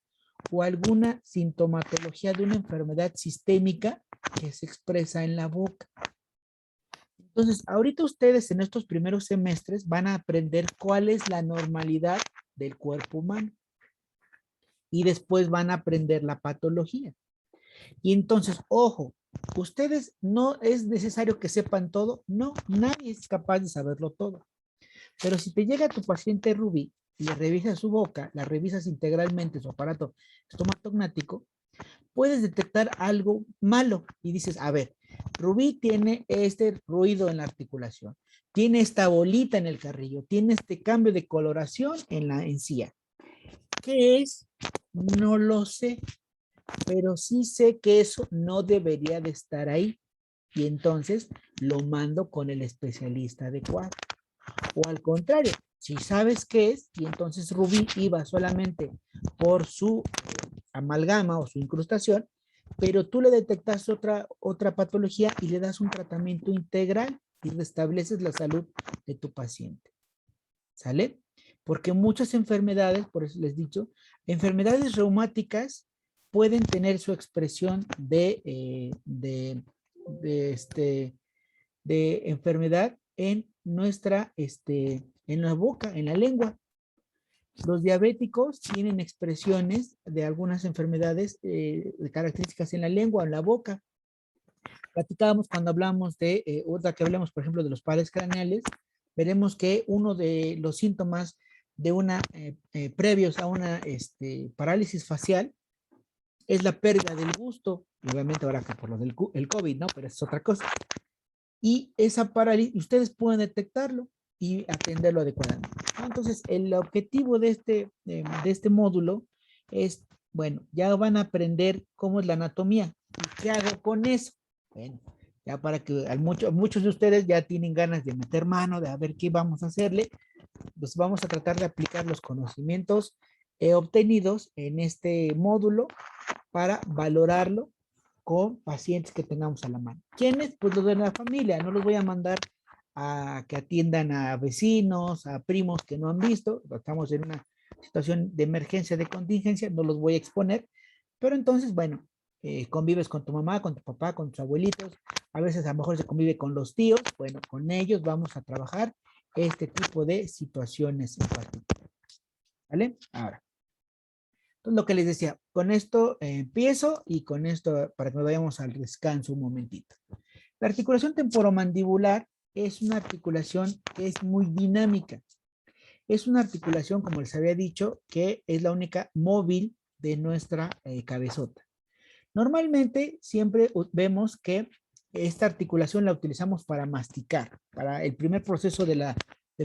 o alguna sintomatología de una enfermedad sistémica que se expresa en la boca. Entonces, ahorita ustedes en estos primeros semestres van a aprender cuál es la normalidad del cuerpo humano. Y después van a aprender la patología. Y entonces, ojo, ustedes no es necesario que sepan todo. No, nadie es capaz de saberlo todo. Pero si te llega tu paciente Rubí, y le revisas su boca, la revisas integralmente, su aparato estomatognático, puedes detectar algo malo y dices, a ver, Rubí tiene este ruido en la articulación, tiene esta bolita en el carrillo, tiene este cambio de coloración en la encía. ¿Qué es? No lo sé, pero sí sé que eso no debería de estar ahí, y entonces lo mando con el especialista adecuado. O al contrario, si sabes qué es, y entonces Rubí iba solamente por su amalgama o su incrustación, pero tú le detectas otra patología y le das un tratamiento integral y restableces la salud de tu paciente. ¿Sale? Porque muchas enfermedades, por eso les he dicho, enfermedades reumáticas pueden tener su expresión de enfermedad en nuestra, en la boca, en la lengua. Los diabéticos tienen expresiones de algunas enfermedades de características en la lengua, en la boca. Platicábamos cuando hablamos de, otra que hablamos, por ejemplo, de los pares craneales, veremos que uno de los síntomas de previos a una parálisis facial es la pérdida del gusto, y obviamente ahora que por lo del el COVID, ¿no? Pero es otra cosa. Y esa parálisis, ustedes pueden detectarlo y atenderlo adecuadamente. Entonces, el objetivo de este módulo es, bueno, ya van a aprender cómo es la anatomía. ¿Y qué hago con eso? Bueno, ya para que muchos de ustedes ya tienen ganas de meter mano, de a ver qué vamos a hacerle, pues vamos a tratar de aplicar los conocimientos obtenidos en este módulo para valorarlo con pacientes que tengamos a la mano. ¿Quiénes? Pues los de la familia. No los voy a mandar a que atiendan a vecinos, a primos que no han visto. Estamos en una situación de emergencia, de contingencia, no los voy a exponer. Pero entonces, bueno, convives con tu mamá, con tu papá, con tus abuelitos. A veces a lo mejor se convive con los tíos. Bueno, con ellos vamos a trabajar este tipo de situaciones en particular. ¿Vale? Ahora. Entonces, lo que les decía, con esto empiezo y con esto para que nos vayamos al descanso un momentito. La articulación temporomandibular es una articulación que es muy dinámica. Es una articulación, como les había dicho, que es la única móvil de nuestra cabezota. Normalmente siempre vemos que esta articulación la utilizamos para masticar, para el primer proceso del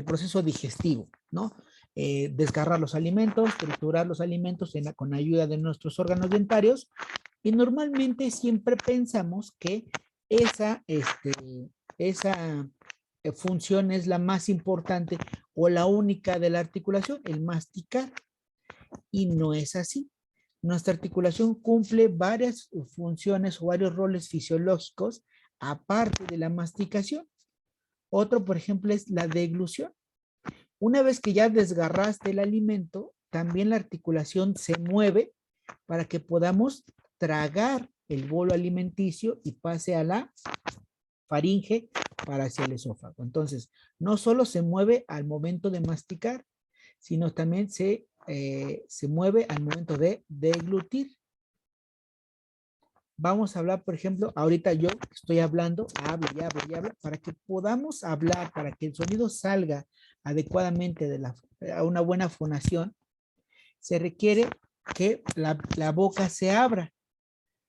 proceso digestivo, ¿no? Desgarrar los alimentos, triturar los alimentos con ayuda de nuestros órganos dentarios, y normalmente siempre pensamos que esa función es la más importante o la única de la articulación, el masticar, y no es así. Nuestra articulación cumple varias funciones o varios roles fisiológicos aparte de la masticación. Otro, por ejemplo, es la deglución. Una vez que ya desgarraste el alimento, también la articulación se mueve para que podamos tragar el bolo alimenticio y pase a la faringe para hacia el esófago. Entonces, no solo se mueve al momento de masticar, sino también se mueve al momento de deglutir. Vamos a hablar, por ejemplo, ahorita yo estoy hablando, hablo y hablo y hablo, para que podamos hablar, para que el sonido salga adecuadamente a una buena fonación, se requiere que la boca se abra.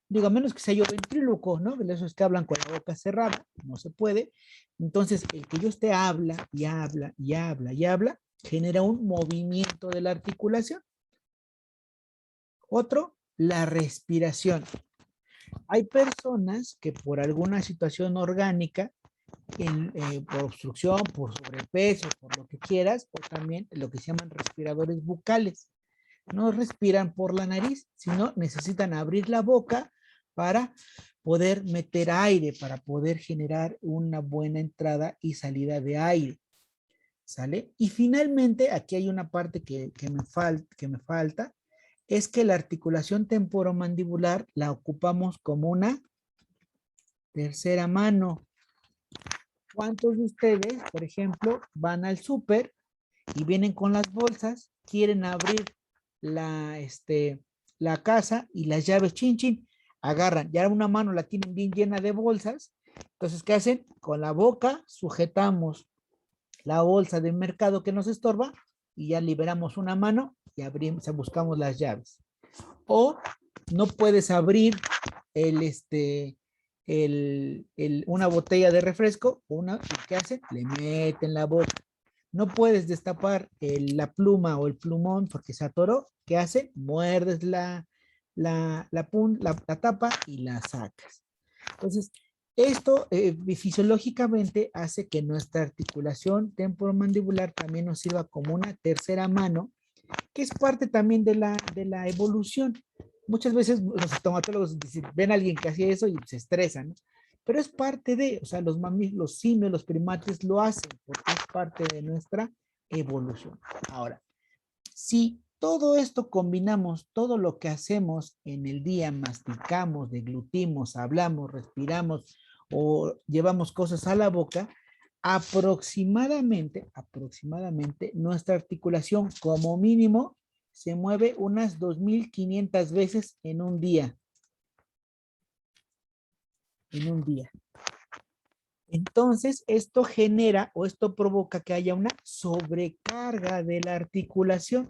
Digo, a menos que sea yo ventríloco, ¿no? De esos que hablan con la boca cerrada, no se puede. Entonces, el que yo esté habla y habla y habla y habla, genera un movimiento de la articulación. Otro, la respiración. Hay personas que por alguna situación orgánica, por obstrucción, por sobrepeso, por lo que quieras, o también lo que se llaman respiradores bucales, no respiran por la nariz, sino necesitan abrir la boca para poder meter aire, para poder generar una buena entrada y salida de aire. ¿Sale? Y finalmente, aquí hay una parte que me falta, es que la articulación temporomandibular la ocupamos como una tercera mano. ¿Cuántos de ustedes, por ejemplo, van al súper y vienen con las bolsas, quieren abrir la casa y las llaves, chin, chin, agarran, ya una mano la tienen bien llena de bolsas, entonces, ¿qué hacen? Con la boca sujetamos la bolsa de mercado que nos estorba y ya liberamos una mano y abrimos, buscamos las llaves. O no puedes abrir una botella de refresco, ¿qué hacen? Le meten la boca. No puedes destapar la pluma o el plumón porque se atoró. ¿Qué hace? Muerdes la tapa y la sacas. Entonces, esto fisiológicamente hace que nuestra articulación temporomandibular también nos sirva como una tercera mano, que es parte también de la evolución. Muchas veces los estomatólogos ven a alguien que hacía eso y se estresan, ¿no? Pero es parte de, o sea, los simios, los primates lo hacen porque es parte de nuestra evolución. Ahora, si todo esto combinamos, todo lo que hacemos en el día, masticamos, deglutimos, hablamos, respiramos o llevamos cosas a la boca, aproximadamente nuestra articulación como mínimo se mueve unas 2.500 veces en un día. Entonces, esto genera o esto provoca que haya una sobrecarga de la articulación.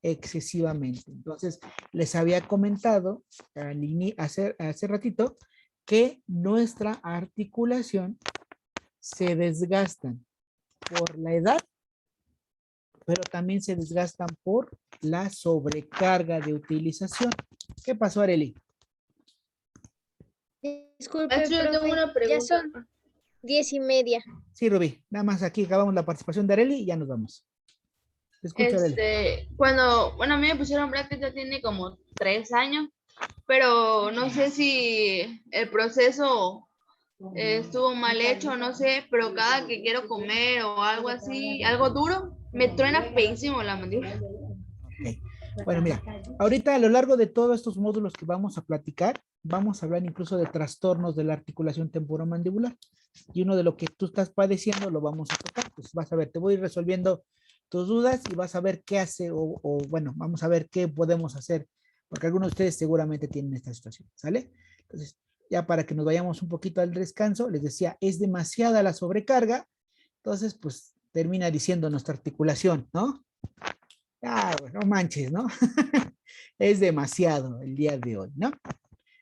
Excesivamente. Entonces, les había comentado hace ratito que nuestra articulación se desgastan por la edad, pero también se desgastan por la sobrecarga de utilización. ¿Qué pasó, Arely? Disculpe, Maestro, yo tengo profe, una ya pregunta. son 10:30. Sí, Rubí, nada más aquí acabamos la participación de Arely y ya nos vamos. Te escucho, Arely. Bueno, a mí me pusieron brackets ya tiene como 3 años, pero no sé si el proceso estuvo mal hecho, no sé, pero cada que quiero comer o algo así, algo duro, me truena feísimo la mandíbula. Okay. Bueno, mira, ahorita a lo largo de todos estos módulos que vamos a platicar, vamos a hablar incluso de trastornos de la articulación temporomandibular. Y uno de lo que tú estás padeciendo lo vamos a tocar. Pues vas a ver, te voy a ir resolviendo tus dudas y vas a ver qué hace bueno, vamos a ver qué podemos hacer, porque algunos de ustedes seguramente tienen esta situación, ¿sale? Entonces, ya para que nos vayamos un poquito al descanso, les decía, es demasiada la sobrecarga, entonces, pues, termina diciendo nuestra articulación, ¿no? Ah, bueno, no manches, ¿no? Es demasiado el día de hoy, ¿no?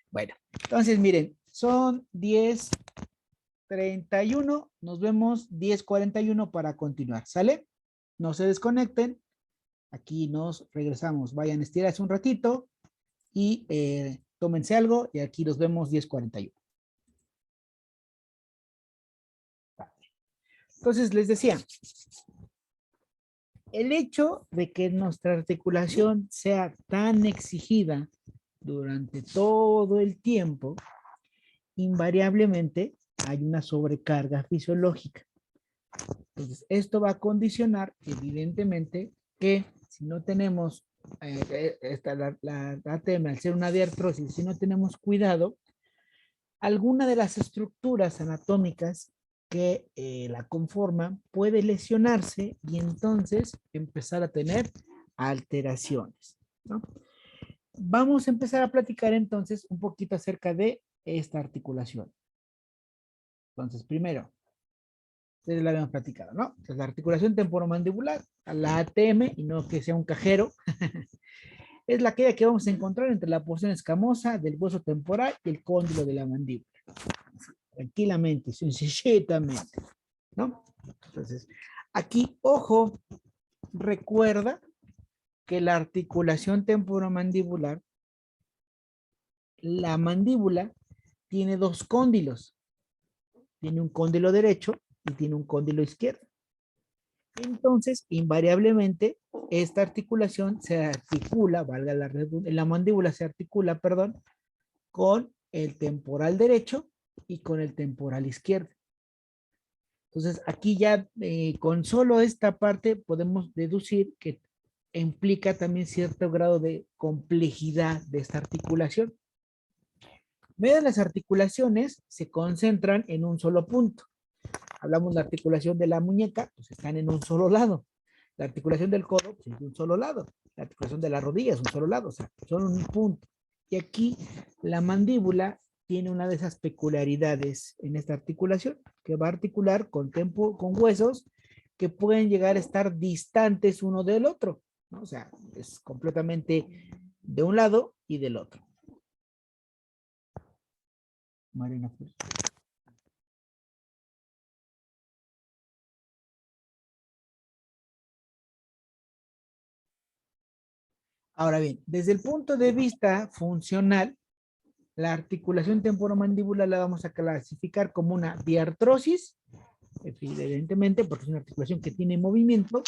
Bueno, entonces miren, son 10:31, nos vemos 10:41 para continuar, ¿sale? No se desconecten, aquí nos regresamos, vayan a estirarse un ratito y tómense algo y aquí nos vemos 10:41. Entonces les decía, el hecho de que nuestra articulación sea tan exigida durante todo el tiempo invariablemente hay una sobrecarga fisiológica. Entonces, esto va a condicionar, evidentemente, que si no tenemos la ATM, al ser una diartrosis, si no tenemos cuidado, alguna de las estructuras anatómicas que la conforman puede lesionarse y entonces empezar a tener alteraciones, ¿no? Vamos a empezar a platicar entonces un poquito acerca de esta articulación. Entonces, primero, ustedes la habíamos platicado, ¿no? Entonces, la articulación temporomandibular, la ATM, y no que sea un cajero, es la que vamos a encontrar entre la porción escamosa del hueso temporal y el cóndilo de la mandíbula. Tranquilamente, sencillamente, ¿no? Entonces, aquí, ojo, recuerda que la articulación temporomandibular, la mandíbula tiene dos cóndilos. Tiene un cóndilo derecho y tiene un cóndilo izquierdo. Entonces, invariablemente, esta articulación se articula, valga la redundancia, la mandíbula se articula, perdón, con el temporal derecho y con el temporal izquierdo. Entonces, aquí ya con solo esta parte podemos deducir que implica también cierto grado de complejidad de esta articulación. Mediante las articulaciones se concentran en un solo punto. Hablamos de la articulación de la muñeca, pues están en un solo lado. La articulación del codo, pues es de un solo lado. La articulación de la rodilla es un solo lado, o sea, son un punto. Y aquí la mandíbula tiene una de esas peculiaridades en esta articulación, que va a articular con huesos que pueden llegar a estar distantes uno del otro, ¿no? O sea, es completamente de un lado y del otro. Marina, pues. Ahora bien, desde el punto de vista funcional, la articulación temporomandibular la vamos a clasificar como una diartrosis, evidentemente porque es una articulación que tiene movimiento,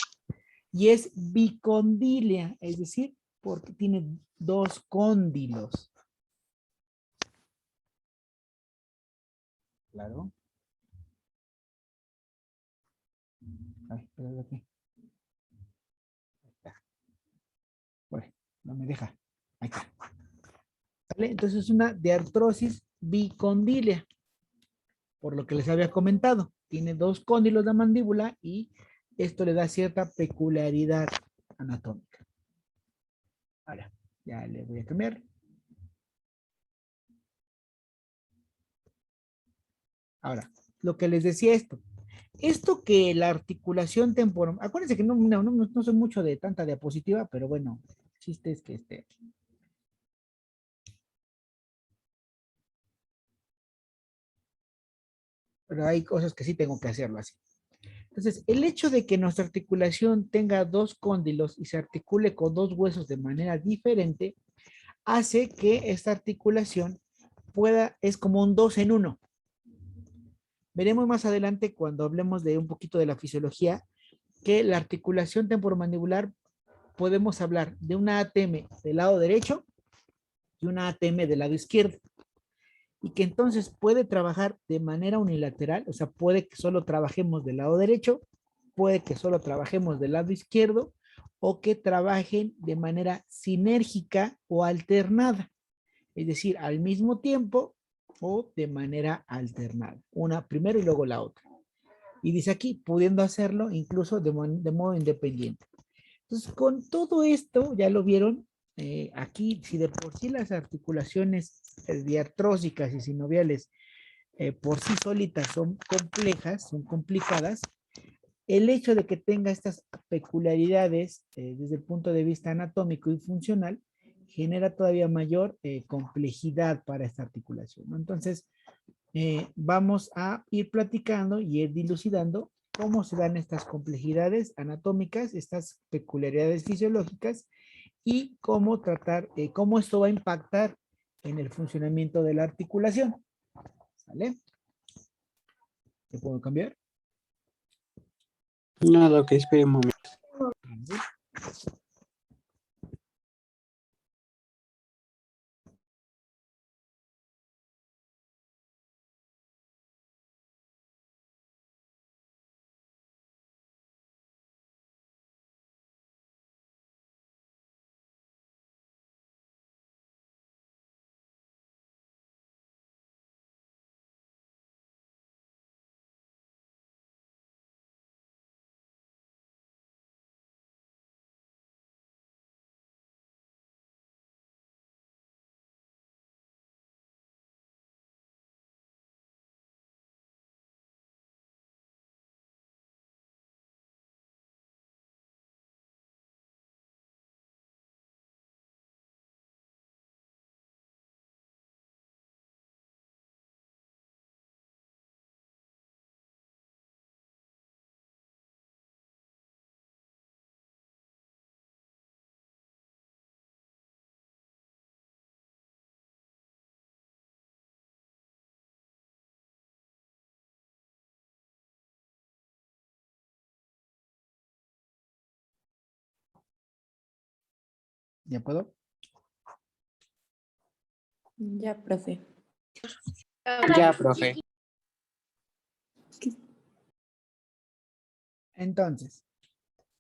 y es bicondílea, es decir, porque tiene dos cóndilos. Claro. Ay, espérate aquí. Ahí está. Bueno, no me deja. Ahí está. ¿Vale? Entonces es una diartrosis bicondílea, por lo que les había comentado. Tiene dos cóndilos de mandíbula y esto le da cierta peculiaridad anatómica. Ahora, ya le voy a cambiar. Ahora, lo que les decía esto que la articulación temporal, acuérdense que no soy mucho de tanta diapositiva, pero bueno, el chiste es que pero hay cosas que sí tengo que hacerlo así. Entonces, el hecho de que nuestra articulación tenga dos cóndilos y se articule con dos huesos de manera diferente, hace que esta articulación es como un 2 en 1. Veremos más adelante cuando hablemos de un poquito de la fisiología, que la articulación temporomandibular podemos hablar de una ATM del lado derecho y una ATM del lado izquierdo. Y que entonces puede trabajar de manera unilateral, o sea, puede que solo trabajemos del lado derecho, puede que solo trabajemos del lado izquierdo, o que trabajen de manera sinérgica o alternada, es decir, al mismo tiempo o de manera alternada, una primero y luego la otra. Y dice aquí, pudiendo hacerlo incluso de modo independiente. Entonces, con todo esto, ya lo vieron, aquí, si de por sí las articulaciones diartrósicas y sinoviales por sí solitas son complejas, son complicadas, el hecho de que tenga estas peculiaridades desde el punto de vista anatómico y funcional genera todavía mayor complejidad para esta articulación, ¿no? Entonces, vamos a ir platicando y ir dilucidando cómo se dan estas complejidades anatómicas, estas peculiaridades fisiológicas y cómo tratar, cómo esto va a impactar en el funcionamiento de la articulación. ¿Vale? ¿Te puedo cambiar? No, lo que espere un momento. ¿Ya puedo? Ya, profe. Ya, profe. Entonces,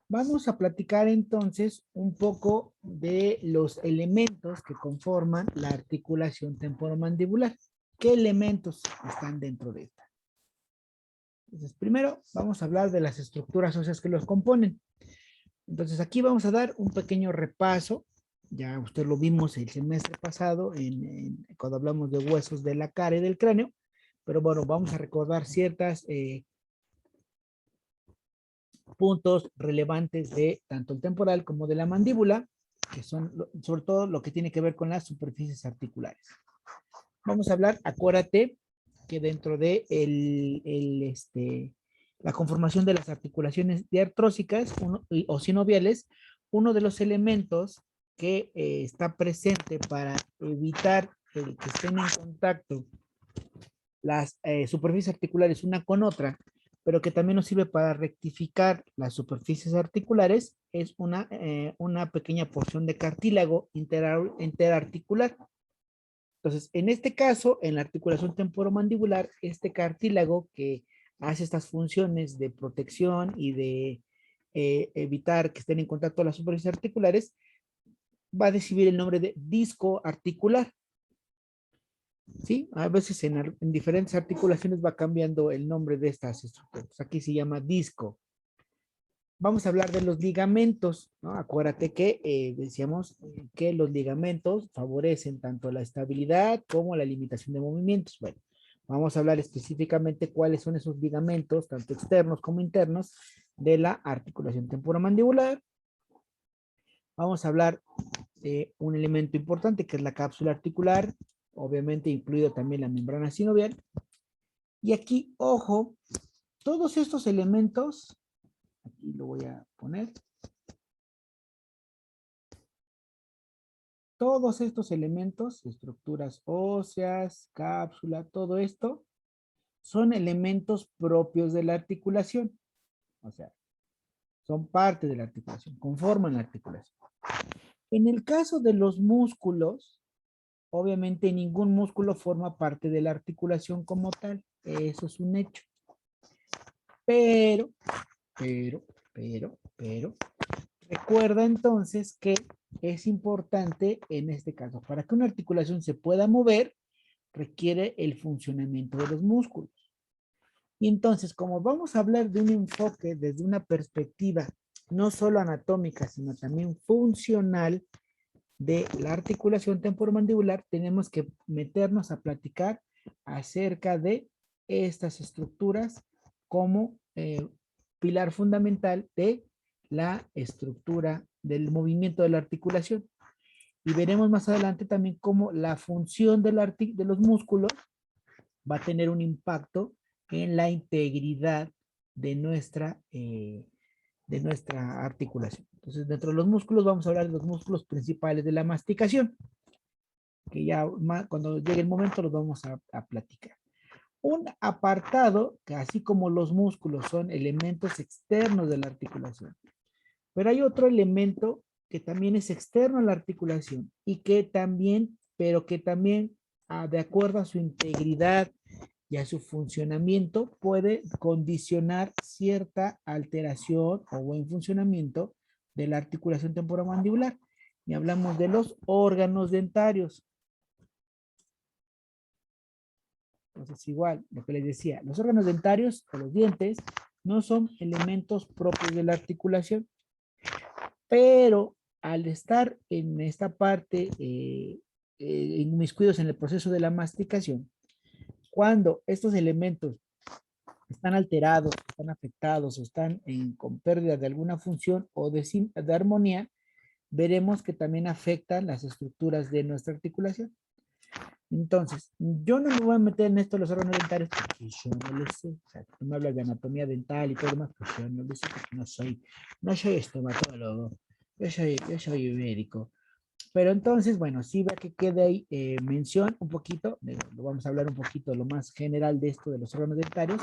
vamos a platicar entonces un poco de los elementos que conforman la articulación temporomandibular. ¿Qué elementos están dentro de esta? Entonces, primero vamos a hablar de las estructuras óseas que los componen. Entonces, aquí vamos a dar un pequeño repaso. Ya usted lo vimos el semestre pasado cuando hablamos de huesos de la cara y del cráneo. Pero bueno, vamos a recordar ciertas puntos relevantes de tanto el temporal como de la mandíbula, que son sobre todo lo que tiene que ver con las superficies articulares. Vamos a hablar, acuérdate, que dentro de la conformación de las articulaciones diartrósicas o sinoviales, uno de los elementos que está presente para evitar que estén en contacto las superficies articulares una con otra, pero que también nos sirve para rectificar las superficies articulares, es una pequeña porción de cartílago interarticular. Entonces, en este caso, en la articulación temporomandibular, este cartílago que hace estas funciones de protección y de evitar que estén en contacto las superficies articulares, va a recibir el nombre de disco articular. ¿Sí? A veces en diferentes articulaciones va cambiando el nombre de estas estructuras. Aquí se llama disco. Vamos a hablar de los ligamentos, ¿no? Acuérdate que decíamos que los ligamentos favorecen tanto la estabilidad como la limitación de movimientos. Bueno, vamos a hablar específicamente cuáles son esos ligamentos, tanto externos como internos, de la articulación temporomandibular. Vamos a hablar de un elemento importante que es la cápsula articular, obviamente incluido también la membrana sinovial. Y aquí, ojo, todos estos elementos, aquí lo voy a poner, todos estos elementos, estructuras óseas, cápsula, todo esto, son elementos propios de la articulación. O sea, son parte de la articulación, conforman la articulación. En el caso de los músculos, obviamente ningún músculo forma parte de la articulación como tal. Eso es un hecho. Pero, recuerda entonces que es importante en este caso, para que una articulación se pueda mover, requiere el funcionamiento de los músculos. Y entonces, como vamos a hablar de un enfoque desde una perspectiva no solo anatómica, sino también funcional de la articulación temporomandibular, tenemos que meternos a platicar acerca de estas estructuras como pilar fundamental de la estructura del movimiento de la articulación. Y veremos más adelante también cómo la función de los músculos va a tener un impacto en la integridad de nuestra articulación. Entonces, dentro de los músculos vamos a hablar de los músculos principales de la masticación, que ya cuando llegue el momento los vamos a platicar. Un apartado, que así como los músculos son elementos externos de la articulación, pero hay otro elemento que también es externo a la articulación y que también, pero que también, de acuerdo a su integridad y a su funcionamiento, puede condicionar cierta alteración o buen funcionamiento de la articulación temporomandibular. Y hablamos de los órganos dentarios. Entonces, igual, lo que les decía, los órganos dentarios o los dientes no son elementos propios de la articulación, pero al estar en esta parte inmiscuidos en el proceso de la masticación, cuando estos elementos están alterados, están afectados o están con pérdida de alguna función o de armonía, veremos que también afectan las estructuras de nuestra articulación. Entonces, yo no me voy a meter en esto de los órganos dentarios porque yo no lo sé. O sea, tú me hablas de anatomía dental y todo demás, pues yo no lo sé porque no soy estomatólogo, yo soy médico. Pero entonces, bueno, sí va que quede ahí mención un poquito, lo vamos a hablar un poquito lo más general de esto de los órganos dentarios,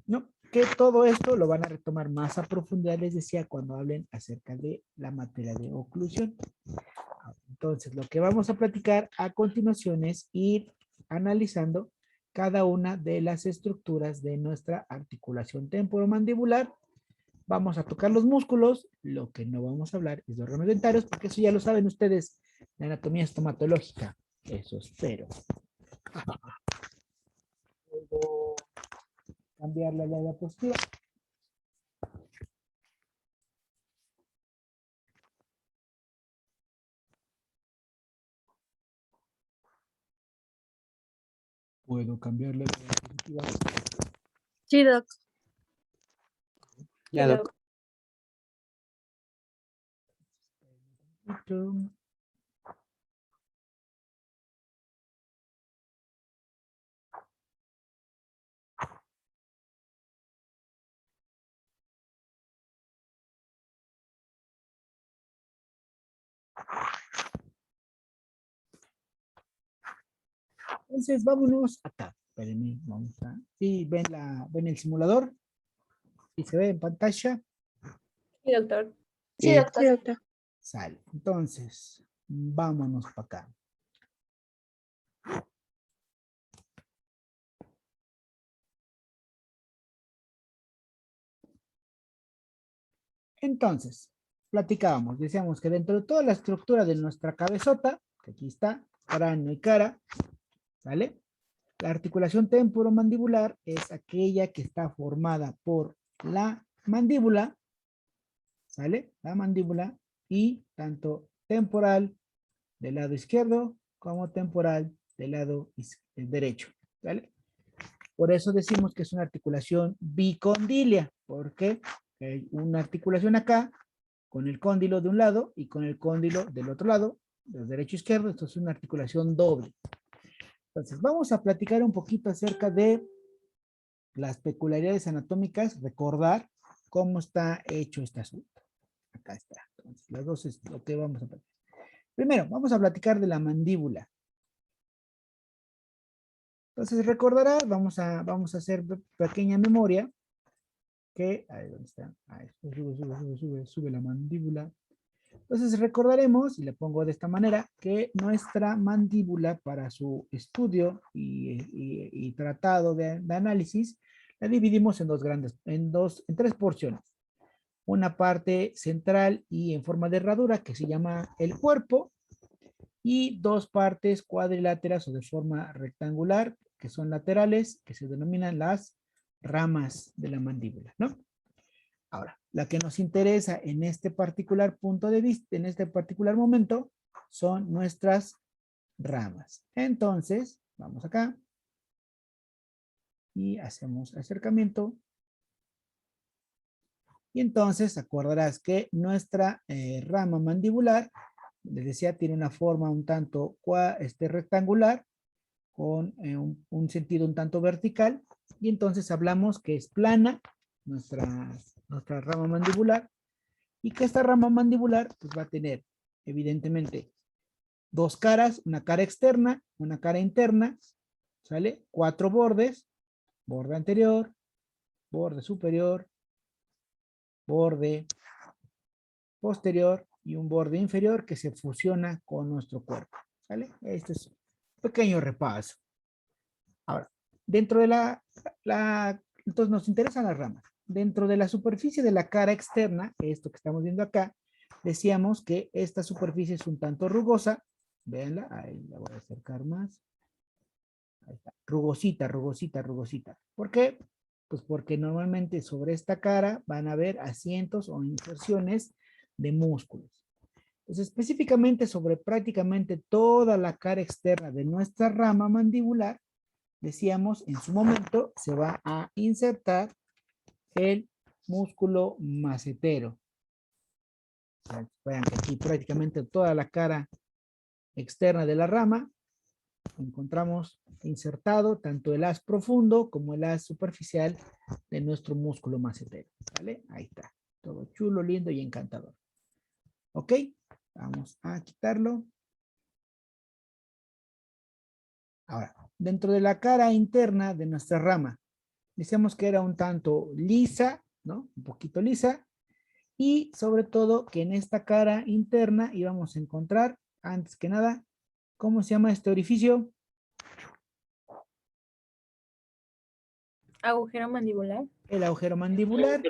¿no? Que todo esto lo van a retomar más a profundidad, les decía, cuando hablen acerca de la materia de oclusión. Entonces, lo que vamos a platicar a continuación es ir analizando cada una de las estructuras de nuestra articulación temporomandibular. Vamos a tocar los músculos. Lo que no vamos a hablar es de órganos dentarios, porque eso ya lo saben ustedes, la anatomía estomatológica. Eso espero. Puedo cambiar la diapositiva. Puedo cambiar la diapositiva. Sí, doc. Ya, doc. Entonces, vámonos acá. Espérenme, vamos a... Sí, ven el simulador. ¿Y se ve en pantalla? Sí, doctor. Sí, doctor. Sí, doctor. Sale. Entonces, vámonos para acá. Entonces, platicábamos, decíamos que dentro de toda la estructura de nuestra cabezota, que aquí está, cráneo y cara, ¿vale? La articulación temporomandibular es aquella que está formada por la mandíbula, ¿sale? La mandíbula y tanto temporal del lado izquierdo como temporal del lado derecho, ¿vale? Por eso decimos que es una articulación bicondilia, porque hay una articulación acá con el cóndilo de un lado y con el cóndilo del otro lado, de derecho e izquierdo. Esto es una articulación doble. Entonces, vamos a platicar un poquito acerca de las peculiaridades anatómicas, recordar cómo está hecho este asunto. Acá está. Entonces, las dos es lo que vamos a platicar. Primero, vamos a platicar de la mandíbula. Entonces, recordarás, vamos a hacer pequeña memoria, que, ahí ¿dónde está? Ahí, sube la mandíbula. Entonces recordaremos, y le pongo de esta manera, que nuestra mandíbula para su estudio y tratado de análisis, la dividimos en tres porciones. Una parte central y en forma de herradura que se llama el cuerpo, y dos partes cuadriláteras o de forma rectangular que son laterales, que se denominan las ramas de la mandíbula, ¿no? Ahora, la que nos interesa en este particular punto de vista, en este particular momento, son nuestras ramas. Entonces, vamos acá y hacemos acercamiento. Y entonces, acordarás que nuestra rama mandibular, les decía, tiene una forma un tanto rectangular, con un sentido un tanto vertical, y entonces hablamos que es plana nuestra rama mandibular, y que esta rama mandibular pues, va a tener evidentemente dos caras, una cara externa, una cara interna, ¿sale? 4 bordes, borde anterior, borde superior, borde posterior y un borde inferior que se fusiona con nuestro cuerpo, ¿sale? Este es un pequeño repaso. Ahora, dentro de entonces nos interesan las ramas. Dentro de la superficie de la cara externa, esto que estamos viendo acá, decíamos que esta superficie es un tanto rugosa. Véanla, ahí la voy a acercar más. Ahí está, rugosita, rugosita, rugosita. ¿Por qué? Pues porque normalmente sobre esta cara van a haber asientos o inserciones de músculos. Entonces, específicamente sobre prácticamente toda la cara externa de nuestra rama mandibular, decíamos, en su momento se va a insertar el músculo macetero. Vean que aquí prácticamente toda la cara externa de la rama encontramos insertado tanto el haz profundo como el haz superficial de nuestro músculo macetero. ¿Vale? Ahí está. Todo chulo, lindo y encantador. ¿Ok? Vamos a quitarlo. Ahora, dentro de la cara interna de nuestra rama, decíamos que era un tanto lisa, ¿no? Un poquito lisa. Y sobre todo que en esta cara interna íbamos a encontrar antes que nada, ¿cómo se llama este orificio? Agujero mandibular. El agujero mandibular,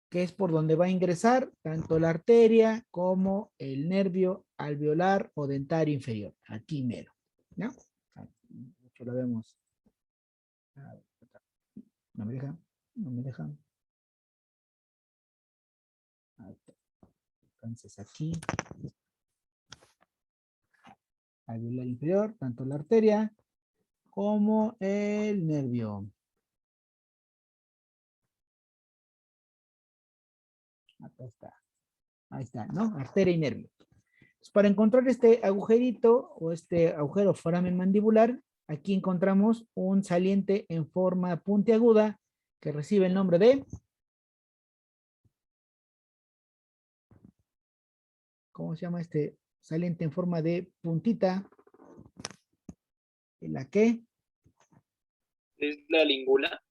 que es por donde va a ingresar tanto la arteria como el nervio alveolar o dentario inferior. Aquí mero, ¿no? Mucho lo vemos. No me deja, no me deja. Entonces aquí, alveolar inferior, tanto la arteria como el nervio. Acá está. Ahí está, ¿no? Arteria y nervio. Entonces, para encontrar este agujerito o este agujero foramen mandibular, aquí encontramos un saliente en forma puntiaguda que recibe el nombre de... ¿Cómo se llama este saliente en forma de puntita? ¿La qué? ¿Es la língula?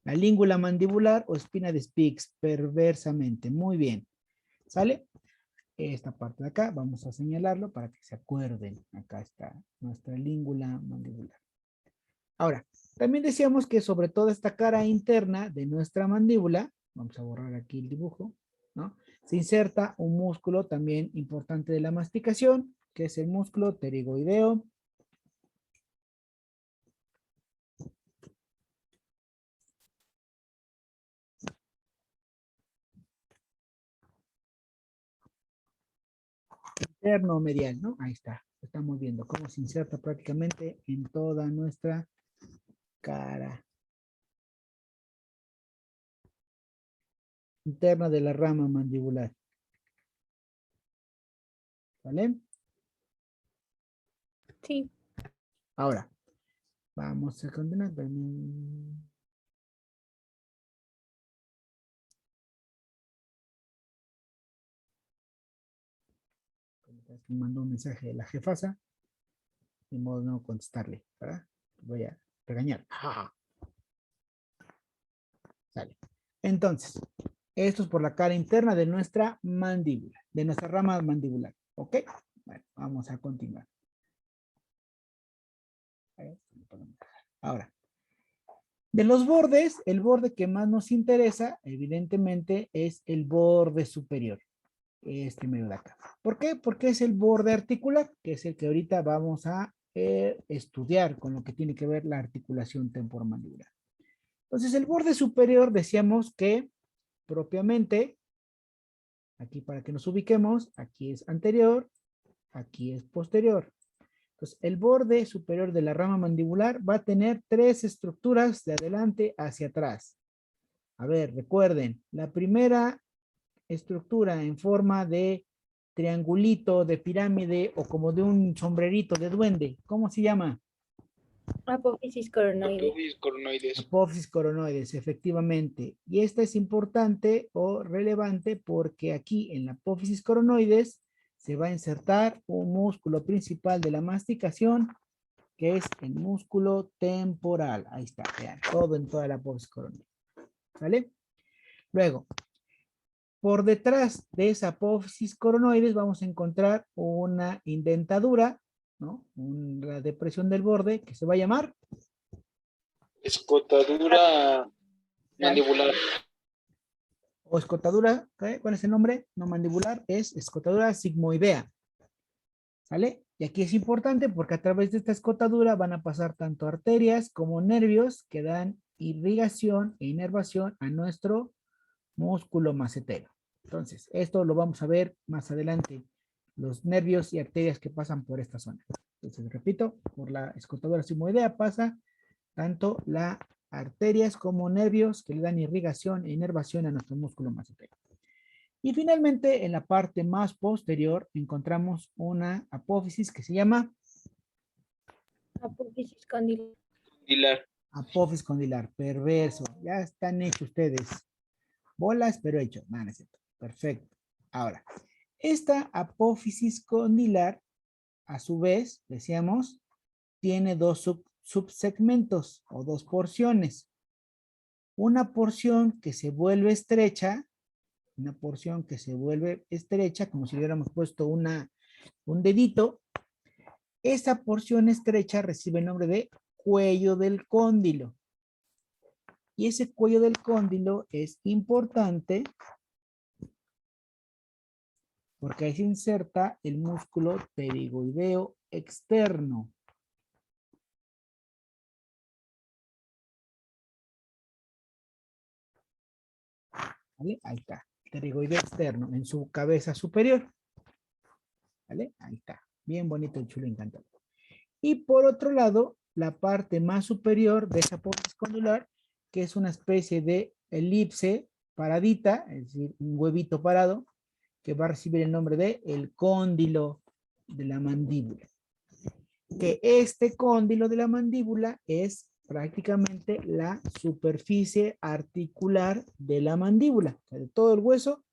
La língula mandibular o espina de Spix, perversamente. Muy bien. ¿Sale? Esta parte de acá, vamos a señalarlo para que se acuerden. Acá está nuestra língula mandibular. Ahora, también decíamos que sobre toda esta cara interna de nuestra mandíbula, vamos a borrar aquí el dibujo, ¿no? Se inserta un músculo también importante de la masticación, que es el músculo pterigoideo. Interno medial, ¿no? Ahí está. Estamos viendo cómo se inserta prácticamente en toda nuestra cara interna de la rama mandibular. ¿Vale? Sí. Ahora, vamos a continuar. Me mandó un mensaje de la jefasa. De modo de no contestarle, ¿verdad? Voy a regañar. Sale. Entonces, esto es por la cara interna de nuestra mandíbula, de nuestra rama mandibular. ¿Ok? Bueno, vamos a continuar. Ahora, de los bordes, el borde que más nos interesa, evidentemente, es el borde superior. Este medio de acá. ¿Por qué? Porque es el borde articular, que es el que ahorita vamos a estudiar con lo que tiene que ver la articulación temporomandibular. Entonces, el borde superior decíamos que propiamente, aquí para que nos ubiquemos, aquí es anterior, aquí es posterior. Entonces, el borde superior de la rama mandibular va a tener tres estructuras de adelante hacia atrás. A ver, recuerden, la primera estructura en forma de triangulito, de pirámide o como de un sombrerito de duende. ¿Cómo se llama? Apófisis coronoide. Apófisis coronoides, efectivamente. Y esta es importante o relevante porque aquí en la apófisis coronoides se va a insertar un músculo principal de la masticación que es el músculo temporal. Ahí está, vean, todo en toda la apófisis coronoide. ¿Vale? Luego, por detrás de esa apófisis coronoides vamos a encontrar una indentadura, ¿no? Una depresión del borde que se va a llamar Escotadura mandibular. o escotadura, ¿okay? ¿Cuál es el nombre? No mandibular, es escotadura sigmoidea. ¿Sale? Y aquí es importante porque a través de esta escotadura van a pasar tanto arterias como nervios que dan irrigación e inervación a nuestro músculo macetero. Entonces, esto lo vamos a ver más adelante, los nervios y arterias que pasan por esta zona. Entonces, repito, por la escotadura sigmoidea pasa tanto las arterias como nervios que le dan irrigación e inervación a nuestro músculo macetero. Y finalmente, en la parte más posterior, encontramos una apófisis que se llama Apófisis condilar. apófisis condilar, perverso. Ya están hechos ustedes. Bolas, pero hecho. No, no es cierto. Perfecto. Ahora, esta apófisis condilar, a su vez, decíamos, tiene dos subsegmentos o dos porciones. Una porción que se vuelve estrecha, como si hubiéramos puesto una un dedito, esa porción estrecha recibe el nombre de cuello del cóndilo. Y ese cuello del cóndilo es importante porque ahí se inserta el músculo pterigoideo externo. ¿Vale? Ahí está, pterigoideo externo en su cabeza superior. ¿Vale? Ahí está, bien bonito el chulo encantador. Y por otro lado, la parte más superior de esa apófisis condylar, que es una especie de elipse paradita, es decir, un huevito parado, que va a recibir el nombre de el cóndilo de la mandíbula. Que este cóndilo de la mandíbula es prácticamente la superficie articular de la mandíbula. O sea, de todo el hueso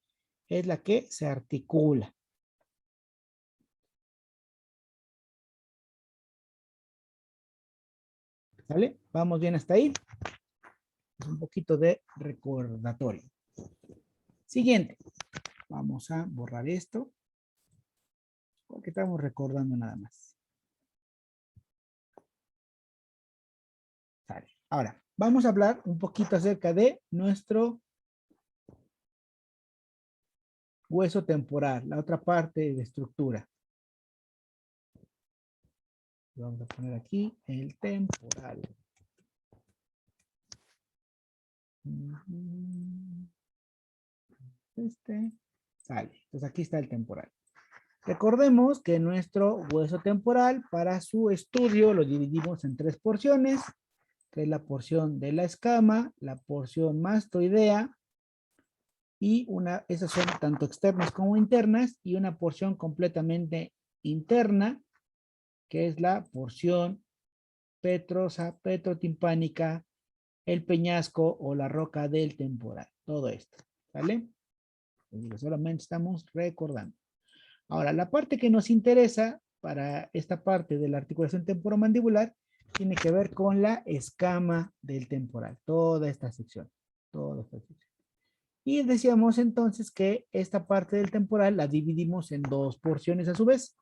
es la que se articula. ¿Vale? ¿Vamos bien hasta ahí? Un poquito de recordatorio. Siguiente. Vamos a borrar esto. Porque estamos recordando nada más. Vale. Ahora, vamos a hablar un poquito acerca de nuestro hueso temporal, la otra parte de estructura. Vamos a poner aquí el temporal. Este sale. Entonces aquí está el temporal. Recordemos que nuestro hueso temporal, para su estudio, lo dividimos en 3 porciones, que es la porción de la escama, la porción mastoidea, y esas son tanto externas como internas, y una porción completamente interna, que es la porción petrosa, petrotimpánica, el peñasco o la roca del temporal. Todo esto, ¿vale? Solamente estamos recordando. Ahora, la parte que nos interesa para esta parte de la articulación temporomandibular tiene que ver con la escama del temporal. Toda esta sección. Toda esta sección. Y decíamos entonces que esta parte del temporal la dividimos en 2 porciones a su vez.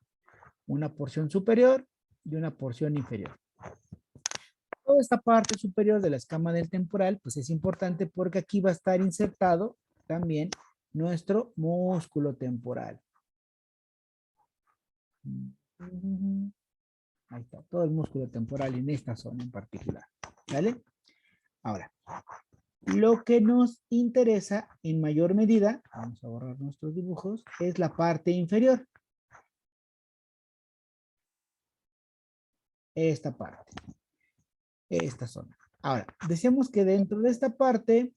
Una porción superior y una porción inferior. Toda esta parte superior de la escama del temporal pues es importante porque aquí va a estar insertado también nuestro músculo temporal. Ahí está, todo el músculo temporal en esta zona en particular. ¿Vale? Ahora, lo que nos interesa en mayor medida, vamos a borrar nuestros dibujos, es la parte inferior. Esta parte. Esta zona. Ahora, decíamos que dentro de esta parte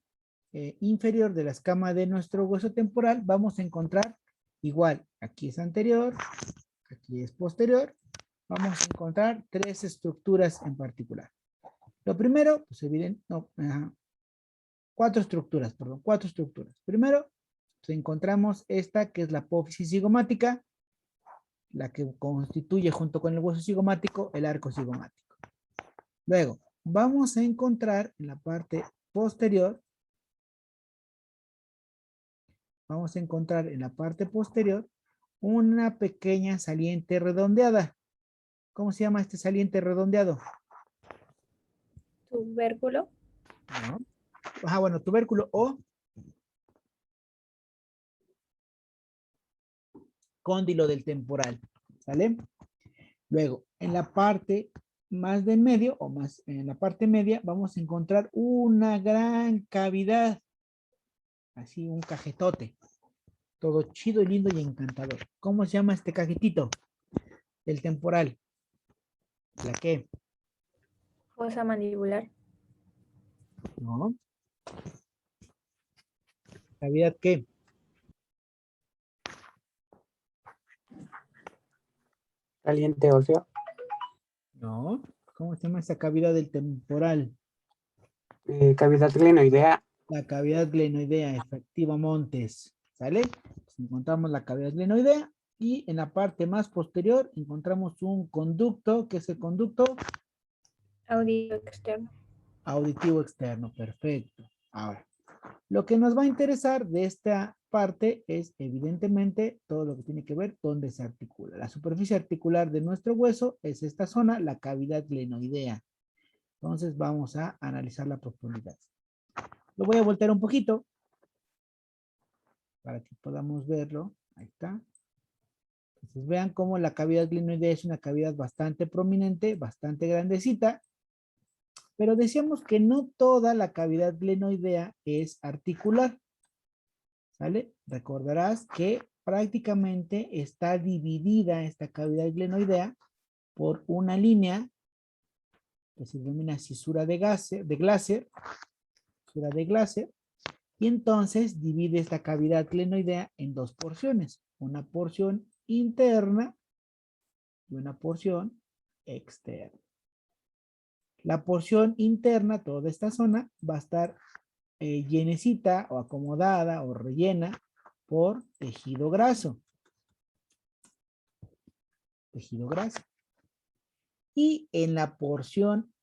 inferior de la escama de nuestro hueso temporal vamos a encontrar igual, aquí es anterior, aquí es posterior, vamos a encontrar 3 estructuras en particular. Lo primero, pues evidente, no, 4 estructuras, perdón, 4 estructuras. Primero, pues, encontramos esta que es la apófisis cigomática, la que constituye junto con el hueso cigomático el arco cigomático. Luego, vamos a encontrar en la parte posterior, una pequeña saliente redondeada. ¿Cómo se llama este saliente redondeado? Tubérculo. ¿No? Ajá, bueno, tubérculo o cóndilo del temporal. ¿Sale? Luego, en la parte más del medio, o más en la parte media, vamos a encontrar una gran cavidad. Así, un cajetote. Todo chido, lindo y encantador. ¿Cómo se llama este cajetito? El temporal. ¿La qué? Fosa mandibular. No. ¿Cavidad qué? Saliente óseo. No. ¿Cómo se llama esa cavidad del temporal? Cavidad glenoidea. La cavidad glenoidea, efectivamente. ¿Sale? Pues encontramos la cavidad glenoidea y en la parte más posterior encontramos un conducto, que es el conducto Auditivo externo. auditivo externo. Perfecto. Ahora, Lo que nos va a interesar de esta parte es evidentemente todo lo que tiene que ver dónde se articula. La superficie articular de nuestro hueso es esta zona, la cavidad glenoidea. Entonces vamos a analizar la profundidad. Lo voy a voltear un poquito para que podamos verlo. Ahí está. Entonces vean cómo la cavidad glenoidea es una cavidad bastante prominente, bastante grandecita. Pero decíamos que no toda la cavidad glenoidea es articular. ¿Sale? Recordarás que prácticamente está dividida esta cavidad glenoidea por una línea que se denomina cisura de Glaser, cisura de Glaser, y entonces divide esta cavidad glenoidea en dos porciones, una porción interna y una porción externa. La porción interna, toda esta zona, va a estar llenecita o acomodada o rellena por tejido graso. Tejido graso. Y en la porción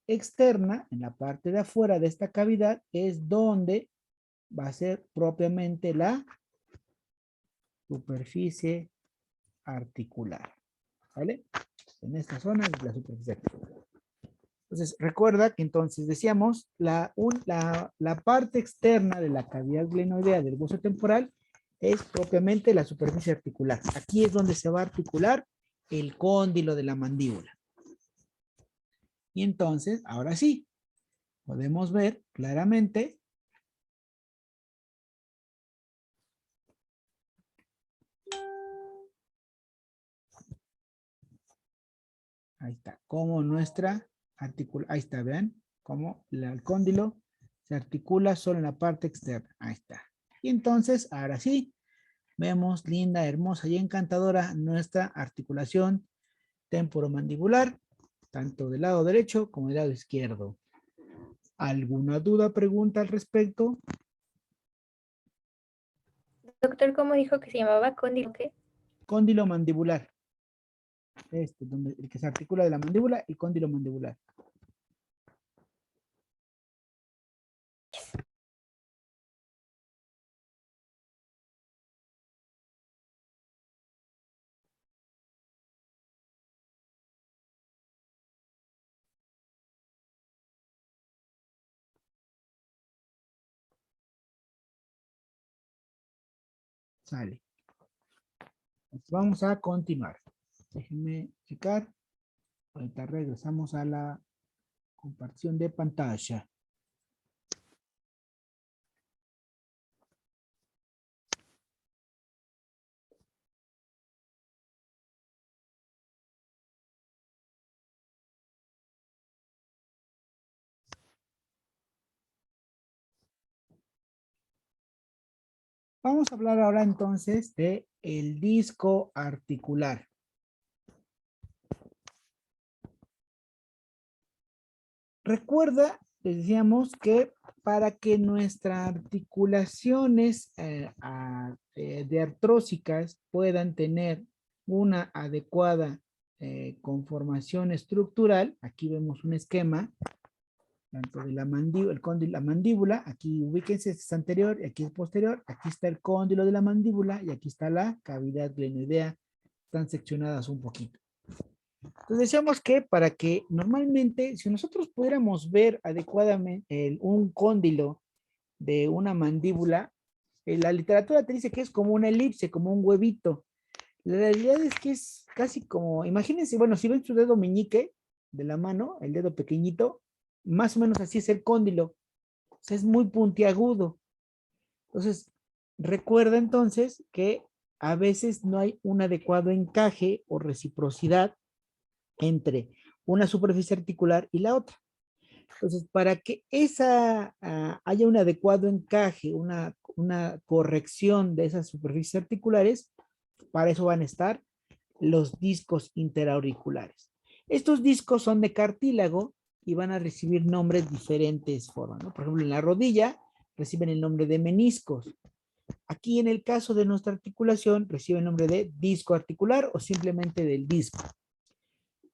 externa, en la parte de afuera de esta cavidad, es donde va a ser propiamente la superficie articular. ¿Vale? En esta zona es la superficie articular. Entonces, recuerda que entonces decíamos, la parte externa de la cavidad glenoidea del hueso temporal es propiamente la superficie articular. Aquí es donde se va a articular el cóndilo de la mandíbula. Y entonces, ahora sí, podemos ver claramente ahí está, cómo nuestra ahí está, vean, cómo el cóndilo se articula solo en la parte externa. Ahí está. Y entonces, ahora sí, vemos linda, hermosa y encantadora nuestra articulación temporomandibular, tanto del lado derecho como del lado izquierdo. ¿Alguna duda, pregunta al respecto? Doctor, ¿cómo dijo que se llamaba? ¿Cóndilo qué? Cóndilo mandibular. Donde el que se articula de la mandíbula, el cóndilo mandibular. Sale. Entonces vamos a continuar. Déjenme checar. Ahorita regresamos a la compartición de pantalla. Vamos a hablar ahora entonces de el disco articular. Recuerda, decíamos que para que nuestras articulaciones diartrósicas puedan tener una adecuada conformación estructural, aquí vemos un esquema, tanto de la mandíbula, el cóndilo, la mandíbula, aquí ubíquense, este es anterior y aquí es posterior, aquí está el cóndilo de la mandíbula y aquí está la cavidad glenoidea, están seccionadas un poquito. Entonces decíamos que para que normalmente, si nosotros pudiéramos ver adecuadamente un cóndilo de una mandíbula, la literatura te dice que es como una elipse, como un huevito. La realidad es que es casi como, imagínense, bueno, si ven su dedo meñique de la mano, el dedo pequeñito, más o menos así es el cóndilo. O sea, es muy puntiagudo. Entonces, recuerda entonces que a veces no hay un adecuado encaje o reciprocidad entre una superficie articular y la otra. Entonces, para que haya un adecuado encaje, una corrección de esas superficies articulares, para eso van a estar los discos interauriculares. Estos discos son de cartílago y van a recibir nombres diferentes formas, ¿no? Por ejemplo, en la rodilla reciben el nombre de meniscos. Aquí en el caso de nuestra articulación recibe el nombre de disco articular o simplemente del disco.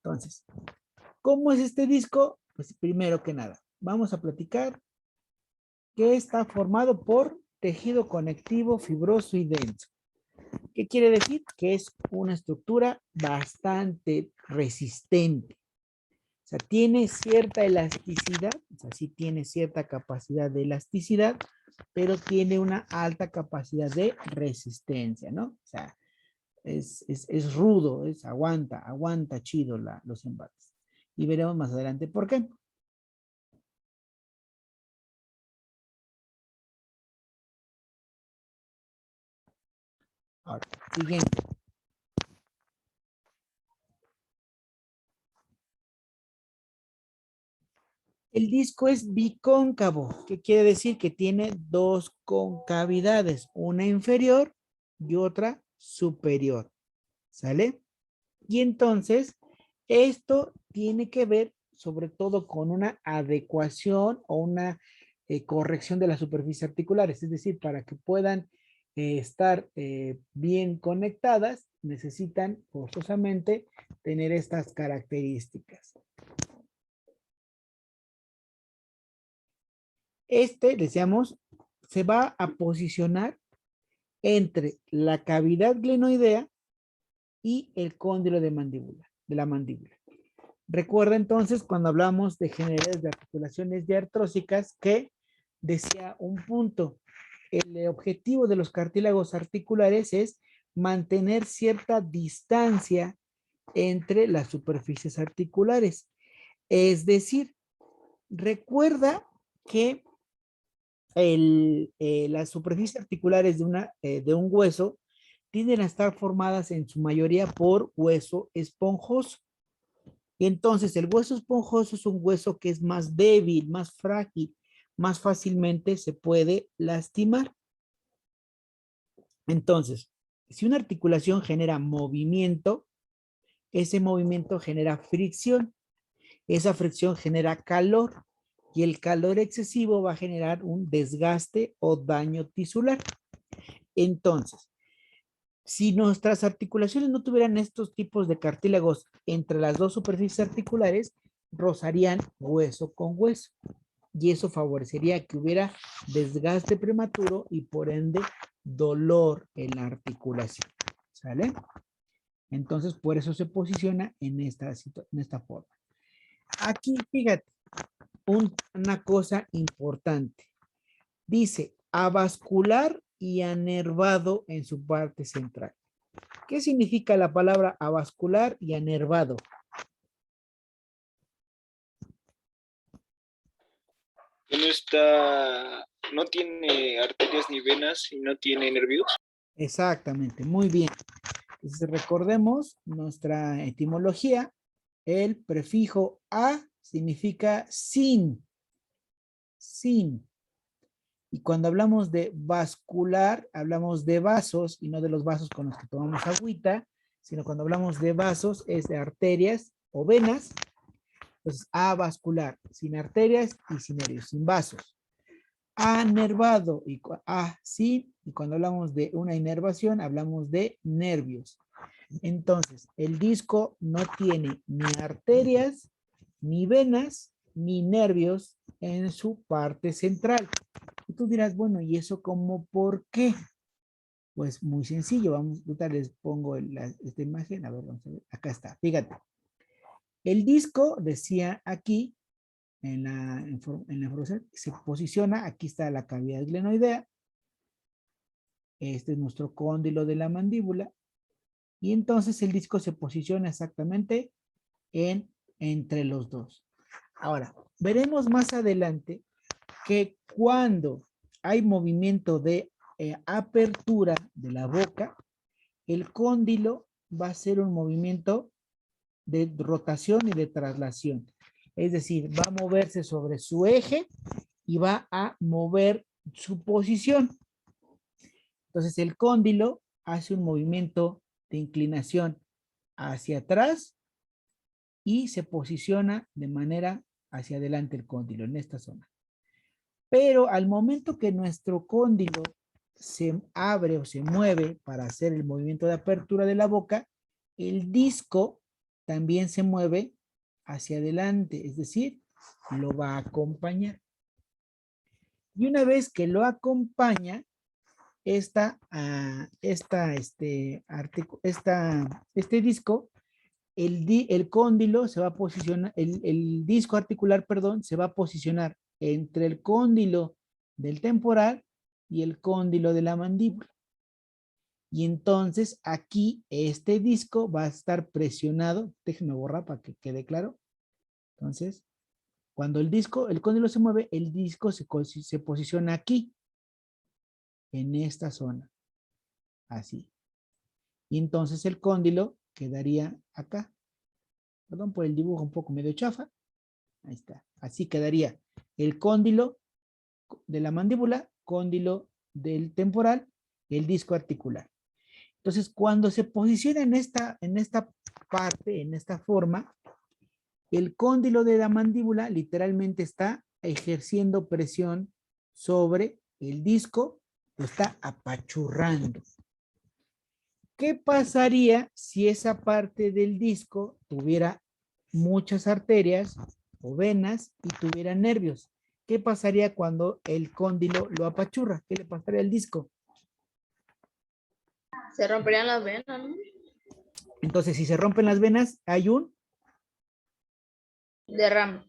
Entonces, ¿cómo es este disco? Pues primero que nada, vamos a platicar que está formado por tejido conectivo fibroso y denso. ¿Qué quiere decir? Que es una estructura bastante resistente. O sea, tiene cierta elasticidad, o sea, sí tiene cierta capacidad de elasticidad, pero tiene una alta capacidad de resistencia, ¿no? O sea, es rudo, aguanta chido los embates. Y veremos más adelante por qué. Ahora, siguiente. El disco es bicóncavo, que quiere decir que tiene dos concavidades, una inferior y otra superior. ¿Sale? Y entonces, esto tiene que ver sobre todo con una adecuación o una corrección de las superficies articulares, es decir, para que puedan estar bien conectadas, necesitan forzosamente tener estas características. Decíamos, se va a posicionar entre la cavidad glenoidea y el cóndilo de la mandíbula. Recuerda entonces cuando hablamos de generales de articulaciones diartrósicas que decía un punto, el objetivo de los cartílagos articulares es mantener cierta distancia entre las superficies articulares. Es decir, recuerda que las superficies articulares de un hueso tienden a estar formadas en su mayoría por hueso esponjoso. Y entonces el hueso esponjoso es un hueso que es más débil, más frágil, más fácilmente se puede lastimar. Entonces, si una articulación genera movimiento, ese movimiento genera fricción. Esa fricción genera calor y el calor excesivo va a generar un desgaste o daño tisular. Entonces, si nuestras articulaciones no tuvieran estos tipos de cartílagos entre las dos superficies articulares, rozarían hueso con hueso. Y eso favorecería que hubiera desgaste prematuro y por ende dolor en la articulación. ¿Sale? Entonces, por eso se posiciona en esta forma. Aquí, fíjate, una cosa importante. Dice avascular y anervado en su parte central. ¿Qué significa la palabra avascular y anervado? No tiene arterias ni venas y no tiene nervios. Exactamente, muy bien. Entonces recordemos nuestra etimología. El prefijo a significa sin. Sin. Y cuando hablamos de vascular, hablamos de vasos y no de los vasos con los que tomamos agüita, sino cuando hablamos de vasos es de arterias o venas. Entonces, avascular, sin arterias y sin nervios, sin vasos. Anervado y sin, y cuando hablamos de una inervación, hablamos de nervios. Entonces, el disco no tiene ni arterias, ni venas, ni nervios en su parte central. Y tú dirás, bueno, ¿y eso cómo por qué? Pues muy sencillo, ahorita les pongo esta imagen, a ver, vamos a ver, acá está, fíjate. El disco, decía aquí, en la información, se posiciona, aquí está la cavidad glenoidea, este es nuestro cóndilo de la mandíbula, y entonces el disco se posiciona exactamente entre los dos. Ahora, veremos más adelante que cuando hay movimiento de apertura de la boca, el cóndilo va a ser un movimiento de rotación y de traslación. Es decir, va a moverse sobre su eje y va a mover su posición. Entonces el cóndilo hace un movimiento de inclinación hacia atrás y se posiciona de manera hacia adelante el cóndilo en esta zona. Pero al momento que nuestro cóndilo se abre o se mueve para hacer el movimiento de apertura de la boca, el disco también se mueve hacia adelante, es decir, lo va a acompañar. Y una vez que lo acompaña, este disco, el cóndilo se va a posicionar, el disco articular, perdón, se va a posicionar entre el cóndilo del temporal y el cóndilo de la mandíbula. Y entonces aquí este disco va a estar presionado. Déjenme borrar para que quede claro. Entonces, cuando el cóndilo se mueve, el disco se posiciona aquí, en esta zona. Así. Y entonces el cóndilo quedaría acá. Perdón por el dibujo un poco medio chafa. Ahí está. Así quedaría el cóndilo de la mandíbula, cóndilo del temporal, el disco articular. Entonces, cuando se posiciona en esta parte, en esta forma, el cóndilo de la mandíbula literalmente está ejerciendo presión sobre el disco, lo está apachurrando. ¿Qué pasaría si esa parte del disco tuviera muchas arterias o venas y tuviera nervios? ¿Qué pasaría cuando el cóndilo lo apachurra? ¿Qué le pasaría al disco? Se romperían las venas, ¿no? Entonces, si se rompen las venas, hay un Derrame.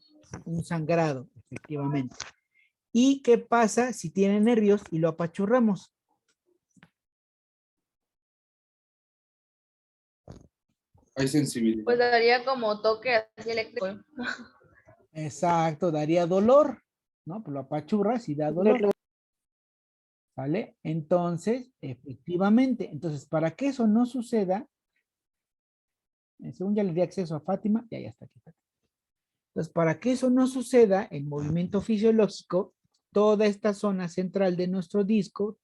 sangrado, efectivamente. ¿Y qué pasa si tiene nervios y lo apachurramos? Hay sensibilidad. Pues daría como toque así eléctrico. Exacto, daría dolor, ¿no? Pues lo apachurras y da dolor. ¿Vale? Entonces, efectivamente, entonces, para que eso no suceda, según ya le di acceso a Fátima, ya está aquí. Entonces, para que eso no suceda, el movimiento fisiológico, toda esta zona central de nuestro disco,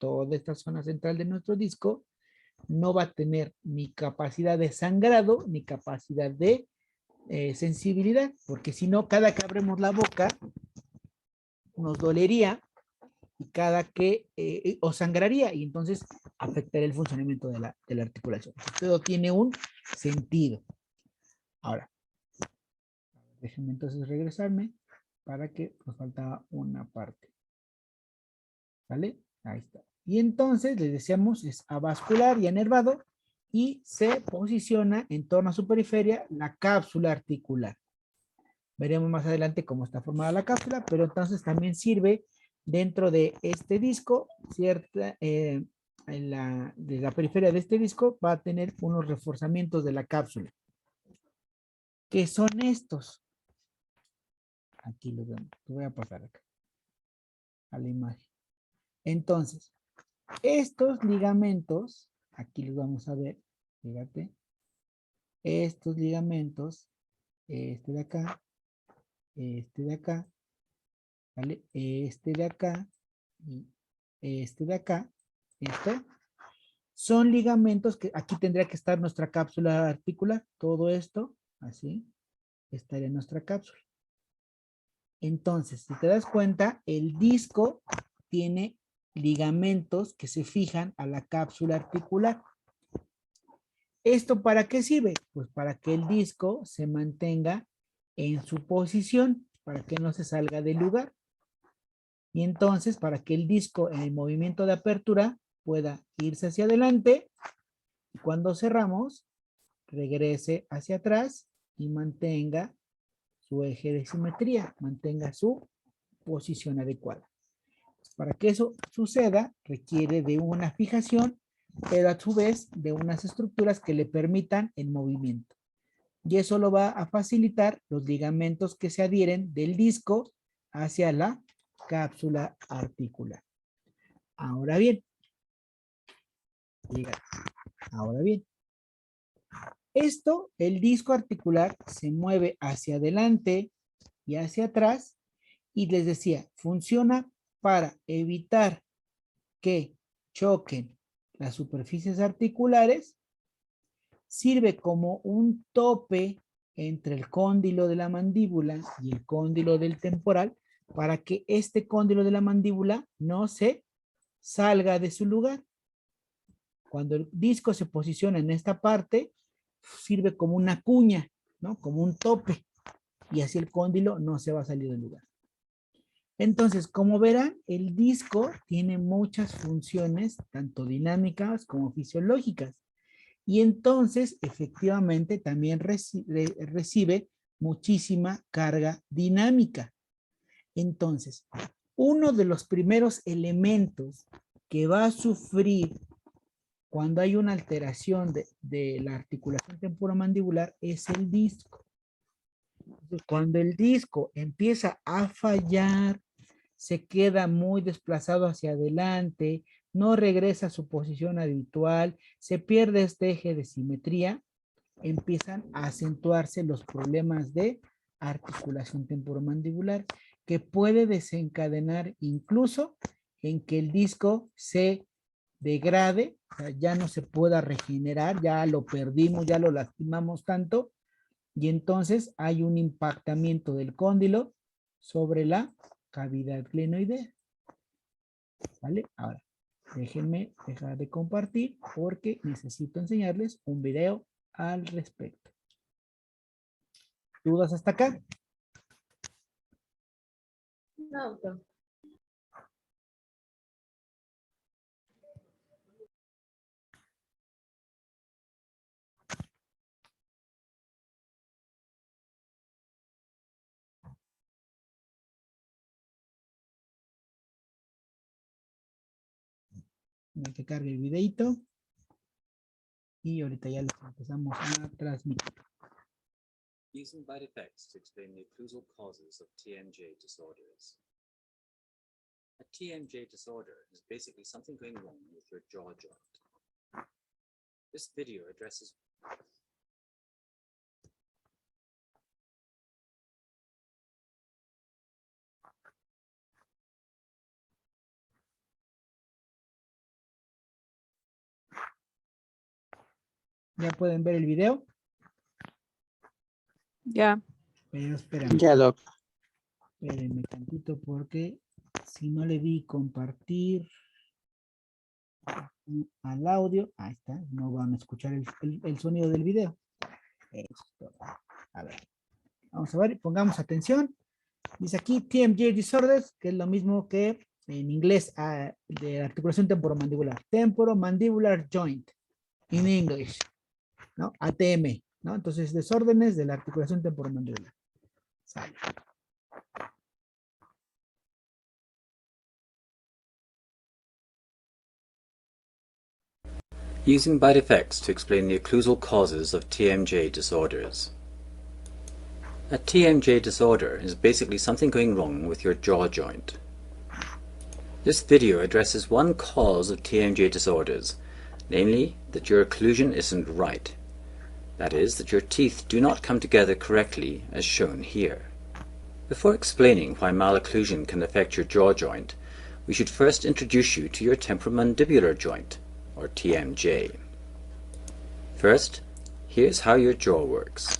no va a tener ni capacidad de sangrado, ni capacidad de sensibilidad, porque si no, cada que abremos la boca, nos dolería, y cada que, o sangraría, y entonces afectaría el funcionamiento de la articulación. Todo tiene un sentido. Ahora, déjenme entonces regresarme para que nos faltaba una parte. ¿Vale? Ahí está. Y entonces les decíamos es avascular y anervado y se posiciona en torno a su periferia la cápsula articular. Veremos más adelante cómo está formada la cápsula, pero entonces también sirve dentro de este disco, cierta, de la periferia de este disco va a tener unos reforzamientos de la cápsula. ¿Qué son estos? Aquí lo vemos. Lo voy a pasar acá a la imagen. Entonces, estos ligamentos, aquí los vamos a ver, fíjate, estos ligamentos, este de acá, ¿vale? Este de acá, y este de acá, son ligamentos que aquí tendría que estar nuestra cápsula articular, todo esto, así, estaría en nuestra cápsula. Entonces, si te das cuenta, el disco tiene ligamentos que se fijan a la cápsula articular. ¿Esto para qué sirve? Pues para que el disco se mantenga en su posición, para que no se salga del lugar. Y entonces, para que el disco en el movimiento de apertura pueda irse hacia adelante, y cuando cerramos, regrese hacia atrás y mantenga su eje de simetría, mantenga su posición adecuada. Para que eso suceda, requiere de una fijación, pero a su vez de unas estructuras que le permitan el movimiento. Y eso lo va a facilitar los ligamentos que se adhieren del disco hacia la cápsula articular. Ahora bien, esto, el disco articular se mueve hacia adelante y hacia atrás, y les decía, funciona para evitar que choquen las superficies articulares, sirve como un tope entre el cóndilo de la mandíbula y el cóndilo del temporal para que este cóndilo de la mandíbula no se salga de su lugar. Cuando el disco se posiciona en esta parte, sirve como una cuña, ¿no? Como un tope, y así el cóndilo no se va a salir del lugar. Entonces, como verán, el disco tiene muchas funciones, tanto dinámicas como fisiológicas. Y entonces, efectivamente, también recibe muchísima carga dinámica. Entonces, uno de los primeros elementos que va a sufrir cuando hay una alteración de la articulación temporomandibular es el disco. Entonces, cuando el disco empieza a fallar, se queda muy desplazado hacia adelante, no regresa a su posición habitual, se pierde este eje de simetría, empiezan a acentuarse los problemas de articulación temporomandibular, que puede desencadenar incluso en que el disco se degrade, o sea, ya no se pueda regenerar, ya lo perdimos, ya lo lastimamos tanto, y entonces hay un impactamiento del cóndilo sobre la cavidad glenoidea. ¿Vale? Ahora, déjenme dejar de compartir porque necesito enseñarles un video al respecto. ¿Dudas hasta acá? No, doctor. Que cargue el videito y ahorita ya lo empezamos a transmitir. Using bite effects to explain the occlusal causes of TMJ disorders. A TMJ disorder is basically something going wrong with your jaw joint. This video addresses ¿Ya pueden ver el video? Ya. Pero espérame. Ya, Doc. Espérenme tantito porque si no le di compartir al audio, ahí está, no van a escuchar el sonido del video. Esto. A ver, vamos a ver, pongamos atención. Dice aquí TMJ disorders, que es lo mismo que en inglés de articulación temporomandibular. Temporomandibular joint, in English, ¿no? ATM, ¿no? Entonces, desórdenes de la articulación temporomandibular. Sale. using bite effects to explain the occlusal causes of TMJ disorders. A TMJ disorder is basically something going wrong with your jaw joint. This video addresses one cause of TMJ disorders, namely that your occlusion isn't right. That is, that your teeth do not come together correctly as shown here. Before explaining why malocclusion can affect your jaw joint, we should first introduce you to your temporomandibular joint, or TMJ. First, here's how your jaw works.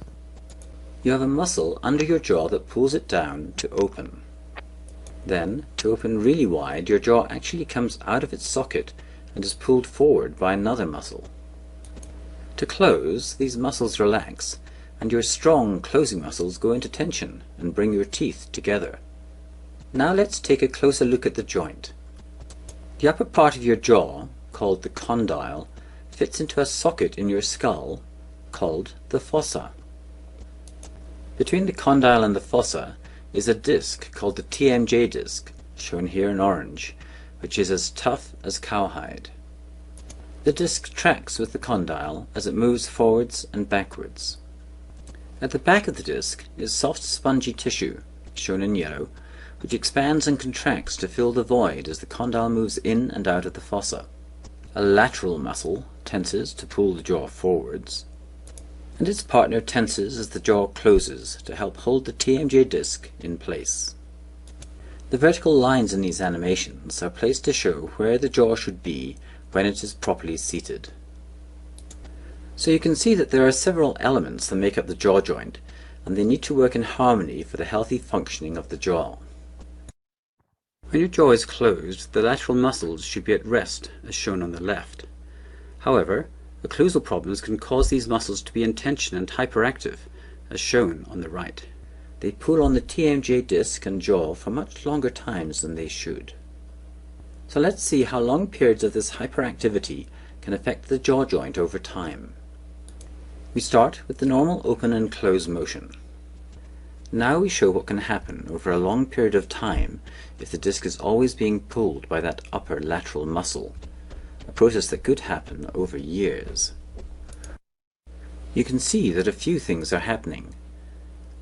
You have a muscle under your jaw that pulls it down to open. Then, to open really wide, your jaw actually comes out of its socket and is pulled forward by another muscle. To close, these muscles relax, and your strong closing muscles go into tension and bring your teeth together. Now let's take a closer look at the joint. The upper part of your jaw, called the condyle, fits into a socket in your skull, called the fossa. Between the condyle and the fossa is a disc called the TMJ disc, shown here in orange, which is as tough as cowhide. The disc tracks with the condyle as it moves forwards and backwards. At the back of the disc is soft spongy tissue, shown in yellow, which expands and contracts to fill the void as the condyle moves in and out of the fossa. A lateral muscle tenses to pull the jaw forwards, and its partner tenses as the jaw closes to help hold the TMJ disc in place. The vertical lines in these animations are placed to show where the jaw should be when it is properly seated. So you can see that there are several elements that make up the jaw joint, and they need to work in harmony for the healthy functioning of the jaw. When your jaw is closed, the lateral muscles should be at rest, as shown on the left. However, occlusal problems can cause these muscles to be in tension and hyperactive, as shown on the right. They pull on the TMJ disc and jaw for much longer times than they should. So let's see how long periods of this hyperactivity can affect the jaw joint over time. We start with the normal open and close motion. Now we show what can happen over a long period of time if the disc is always being pulled by that upper lateral muscle, a process that could happen over years. You can see that a few things are happening.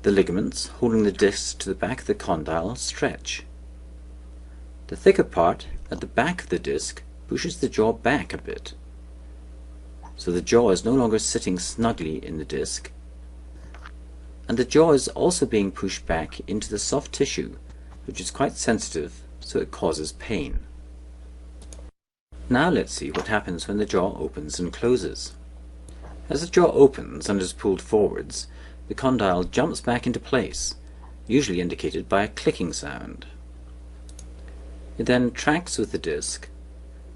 The ligaments holding the disc to the back of the condyle stretch. The thicker part at the back of the disc pushes the jaw back a bit. So the jaw is no longer sitting snugly in the disc, and the jaw is also being pushed back into the soft tissue, which is quite sensitive, so it causes pain. Now let's see what happens when the jaw opens and closes. As the jaw opens and is pulled forwards, the condyle jumps back into place, usually indicated by a clicking sound. It then tracks with the disc,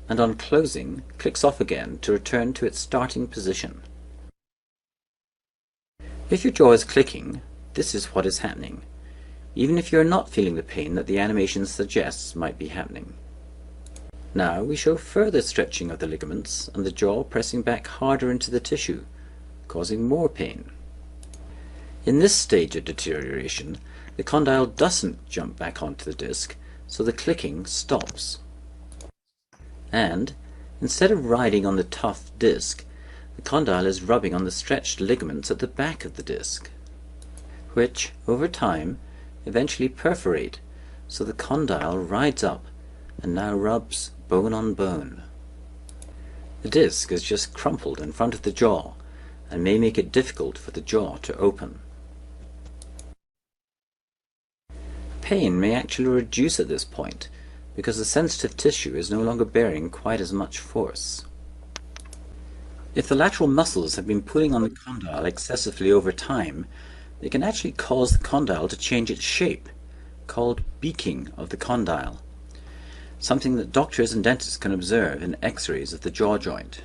and on closing, clicks off again to return to its starting position. If your jaw is clicking, this is what is happening, even if you are not feeling the pain that the animation suggests might be happening. Now we show further stretching of the ligaments and the jaw pressing back harder into the tissue, causing more pain. In this stage of deterioration, the condyle doesn't jump back onto the disc, so the clicking stops. And, instead of riding on the tough disc, the condyle is rubbing on the stretched ligaments at the back of the disc, which, over time, eventually perforate, so the condyle rides up and now rubs bone on bone. The disc is just crumpled in front of the jaw and may make it difficult for the jaw to open. Pain may actually reduce at this point because the sensitive tissue is no longer bearing quite as much force. If the lateral muscles have been pulling on the condyle excessively over time, they can actually cause the condyle to change its shape, called beaking of the condyle, something that doctors and dentists can observe in x-rays of the jaw joint.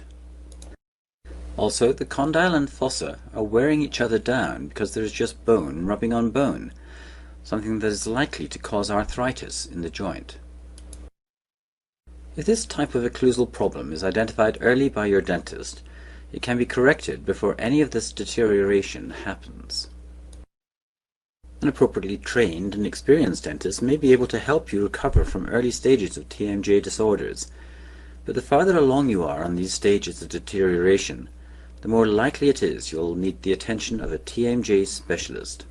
Also, the condyle and fossa are wearing each other down because there is just bone rubbing on bone, something that is likely to cause arthritis in the joint. If this type of occlusal problem is identified early by your dentist, it can be corrected before any of this deterioration happens. An appropriately trained and experienced dentist may be able to help you recover from early stages of TMJ disorders, but the farther along you are on these stages of deterioration, the more likely it is you'll need the attention of a TMJ specialist.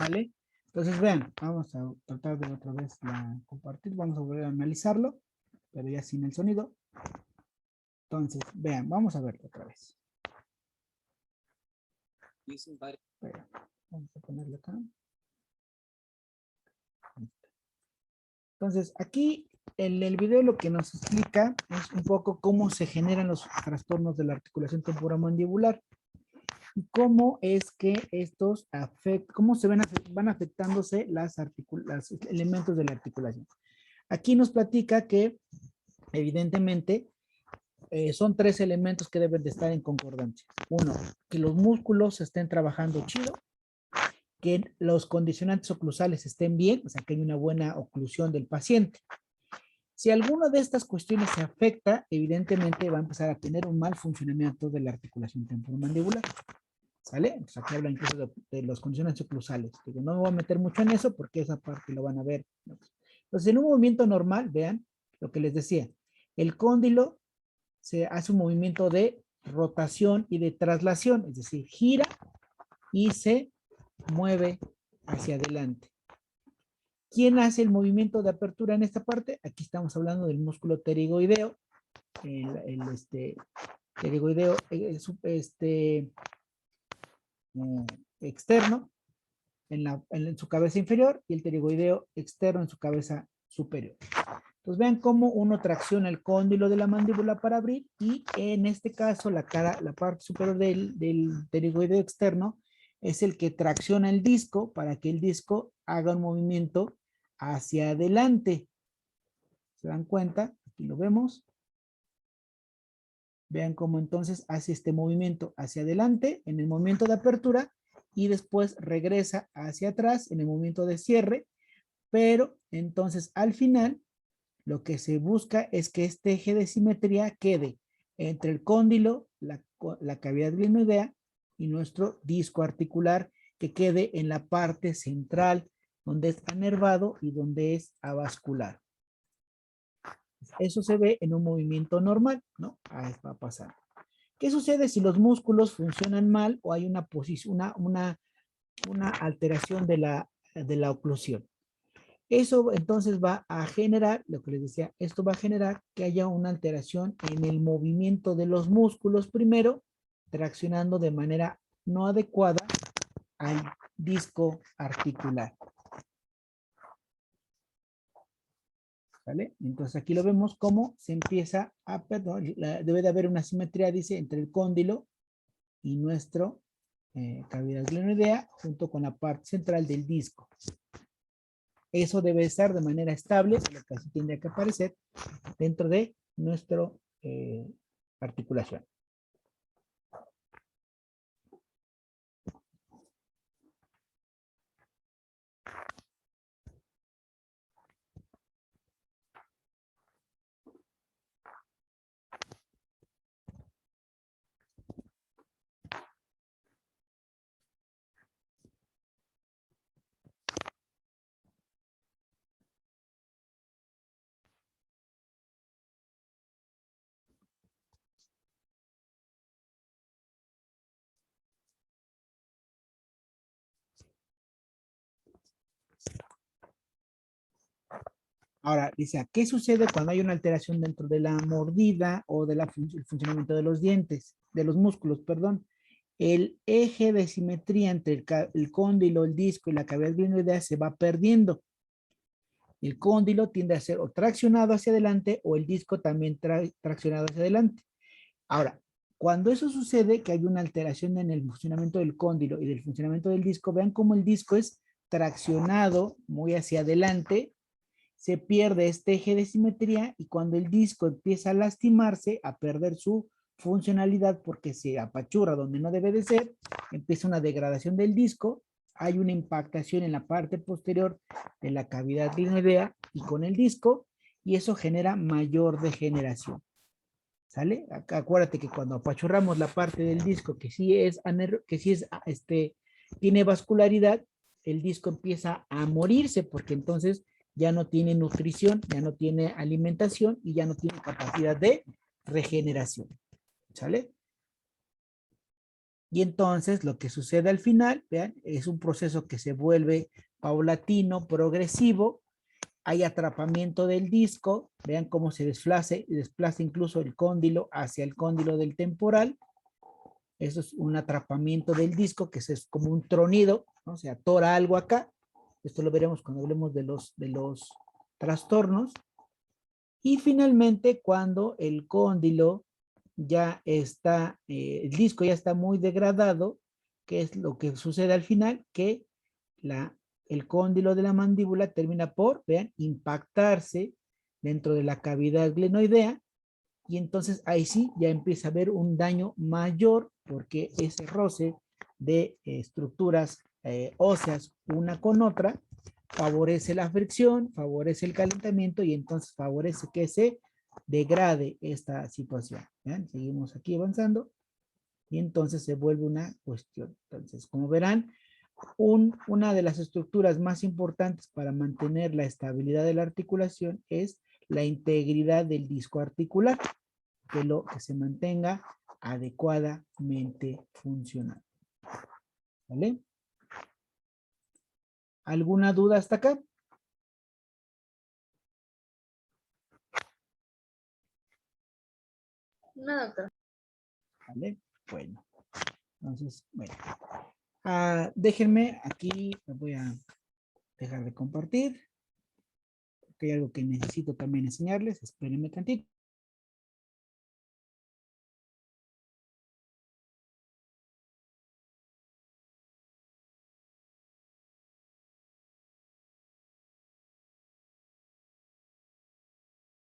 ¿Vale? Entonces vean, vamos a tratar de otra vez compartir, vamos a volver a analizarlo, pero ya sin el sonido. Entonces, vean, vamos a verlo otra vez. Espera, vamos a ponerlo acá. Entonces, aquí en el video lo que nos explica es un poco cómo se generan los trastornos de la articulación temporomandibular. Y cómo es que estos cómo se van afectándose los elementos de la articulación. Aquí nos platica que evidentemente son tres elementos que deben de estar en concordancia. Uno, que los músculos estén trabajando chido, que los condicionantes oclusales estén bien, o sea que hay una buena oclusión del paciente. Si alguna de estas cuestiones se afecta, evidentemente va a empezar a tener un mal funcionamiento de la articulación temporomandibular. ¿Sale? Entonces aquí habla incluso de los condicionantes oclusales. Digo, no me voy a meter mucho en eso porque esa parte lo van a ver. Entonces, en un movimiento normal, vean lo que les decía. El cóndilo se hace un movimiento de rotación y de traslación, es decir, gira y se mueve hacia adelante. ¿Quién hace el movimiento de apertura en esta parte? Aquí estamos hablando del músculo pterigoideo. Pterigoideo externo en su cabeza inferior y el pterigoideo externo en su cabeza superior. Entonces vean cómo uno tracciona el cóndilo de la mandíbula para abrir y en este caso la parte superior del pterigoideo externo es el que tracciona el disco para que el disco haga un movimiento hacia adelante. ¿Se dan cuenta? Aquí lo vemos. Vean cómo entonces hace este movimiento hacia adelante en el momento de apertura y después regresa hacia atrás en el momento de cierre, pero entonces al final lo que se busca es que este eje de simetría quede entre el cóndilo, la cavidad glenoidea y nuestro disco articular, que quede en la parte central donde es anervado y donde es avascular. Eso se ve en un movimiento normal, ¿no? Ahí va a pasar. ¿Qué sucede si los músculos funcionan mal o hay una posición, una alteración de la oclusión? Eso entonces va a generar, lo que les decía, esto va a generar que haya una alteración en el movimiento de los músculos primero, traccionando de manera no adecuada al disco articular. ¿Vale? Entonces aquí lo vemos cómo se empieza a, perdón, debe de haber una simetría, dice, entre el cóndilo y nuestro cavidad glenoidea junto con la parte central del disco. Eso debe estar de manera estable, lo que así tendría que aparecer dentro de nuestra articulación. Ahora, dice, ¿qué sucede cuando hay una alteración dentro de la mordida o del funcionamiento de los dientes, de los músculos, perdón? El eje de simetría entre el cóndilo, el disco y la cavidad glenoidea se va perdiendo. El cóndilo tiende a ser o traccionado hacia adelante o el disco también traccionado hacia adelante. Ahora, cuando eso sucede, que hay una alteración en el funcionamiento del cóndilo y del funcionamiento del disco, vean cómo el disco es traccionado muy hacia adelante, se pierde este eje de simetría y cuando el disco empieza a lastimarse, a perder su funcionalidad porque se apachurra donde no debe de ser, empieza una degradación del disco, hay una impactación en la parte posterior de la cavidad glenoidea y con el disco y eso genera mayor degeneración. ¿Sale? Acá, acuérdate que cuando apachurramos la parte del disco que sí es, tiene vascularidad, el disco empieza a morirse porque entonces ya no tiene nutrición, ya no tiene alimentación y ya no tiene capacidad de regeneración. ¿Sale? Y entonces lo que sucede al final, vean, es un proceso que se vuelve paulatino, progresivo, hay atrapamiento del disco, vean cómo se desplaza incluso el cóndilo hacia el cóndilo del temporal. Eso es un atrapamiento del disco, que es como un tronido, ¿no? Se atora algo acá. Esto lo veremos cuando hablemos de los trastornos. Y finalmente, cuando el cóndilo ya está, el disco ya está muy degradado, ¿qué es lo que sucede al final? Que el cóndilo de la mandíbula termina por, vean, impactarse dentro de la cavidad glenoidea y entonces ahí sí ya empieza a haber un daño mayor porque ese roce de estructuras óseas una con otra favorece la fricción, favorece el calentamiento y entonces favorece que se degrade esta situación. ¿Vean? Seguimos aquí avanzando y entonces se vuelve una cuestión. Entonces, como verán, una de las estructuras más importantes para mantener la estabilidad de la articulación es la integridad del disco articular, que se mantenga adecuadamente funcional. ¿Vale? ¿Alguna duda hasta acá? No, doctor. ¿Vale? Bueno. Entonces, bueno. Déjenme, aquí me voy a dejar de compartir, porque hay algo que necesito también enseñarles. Espérenme tantito.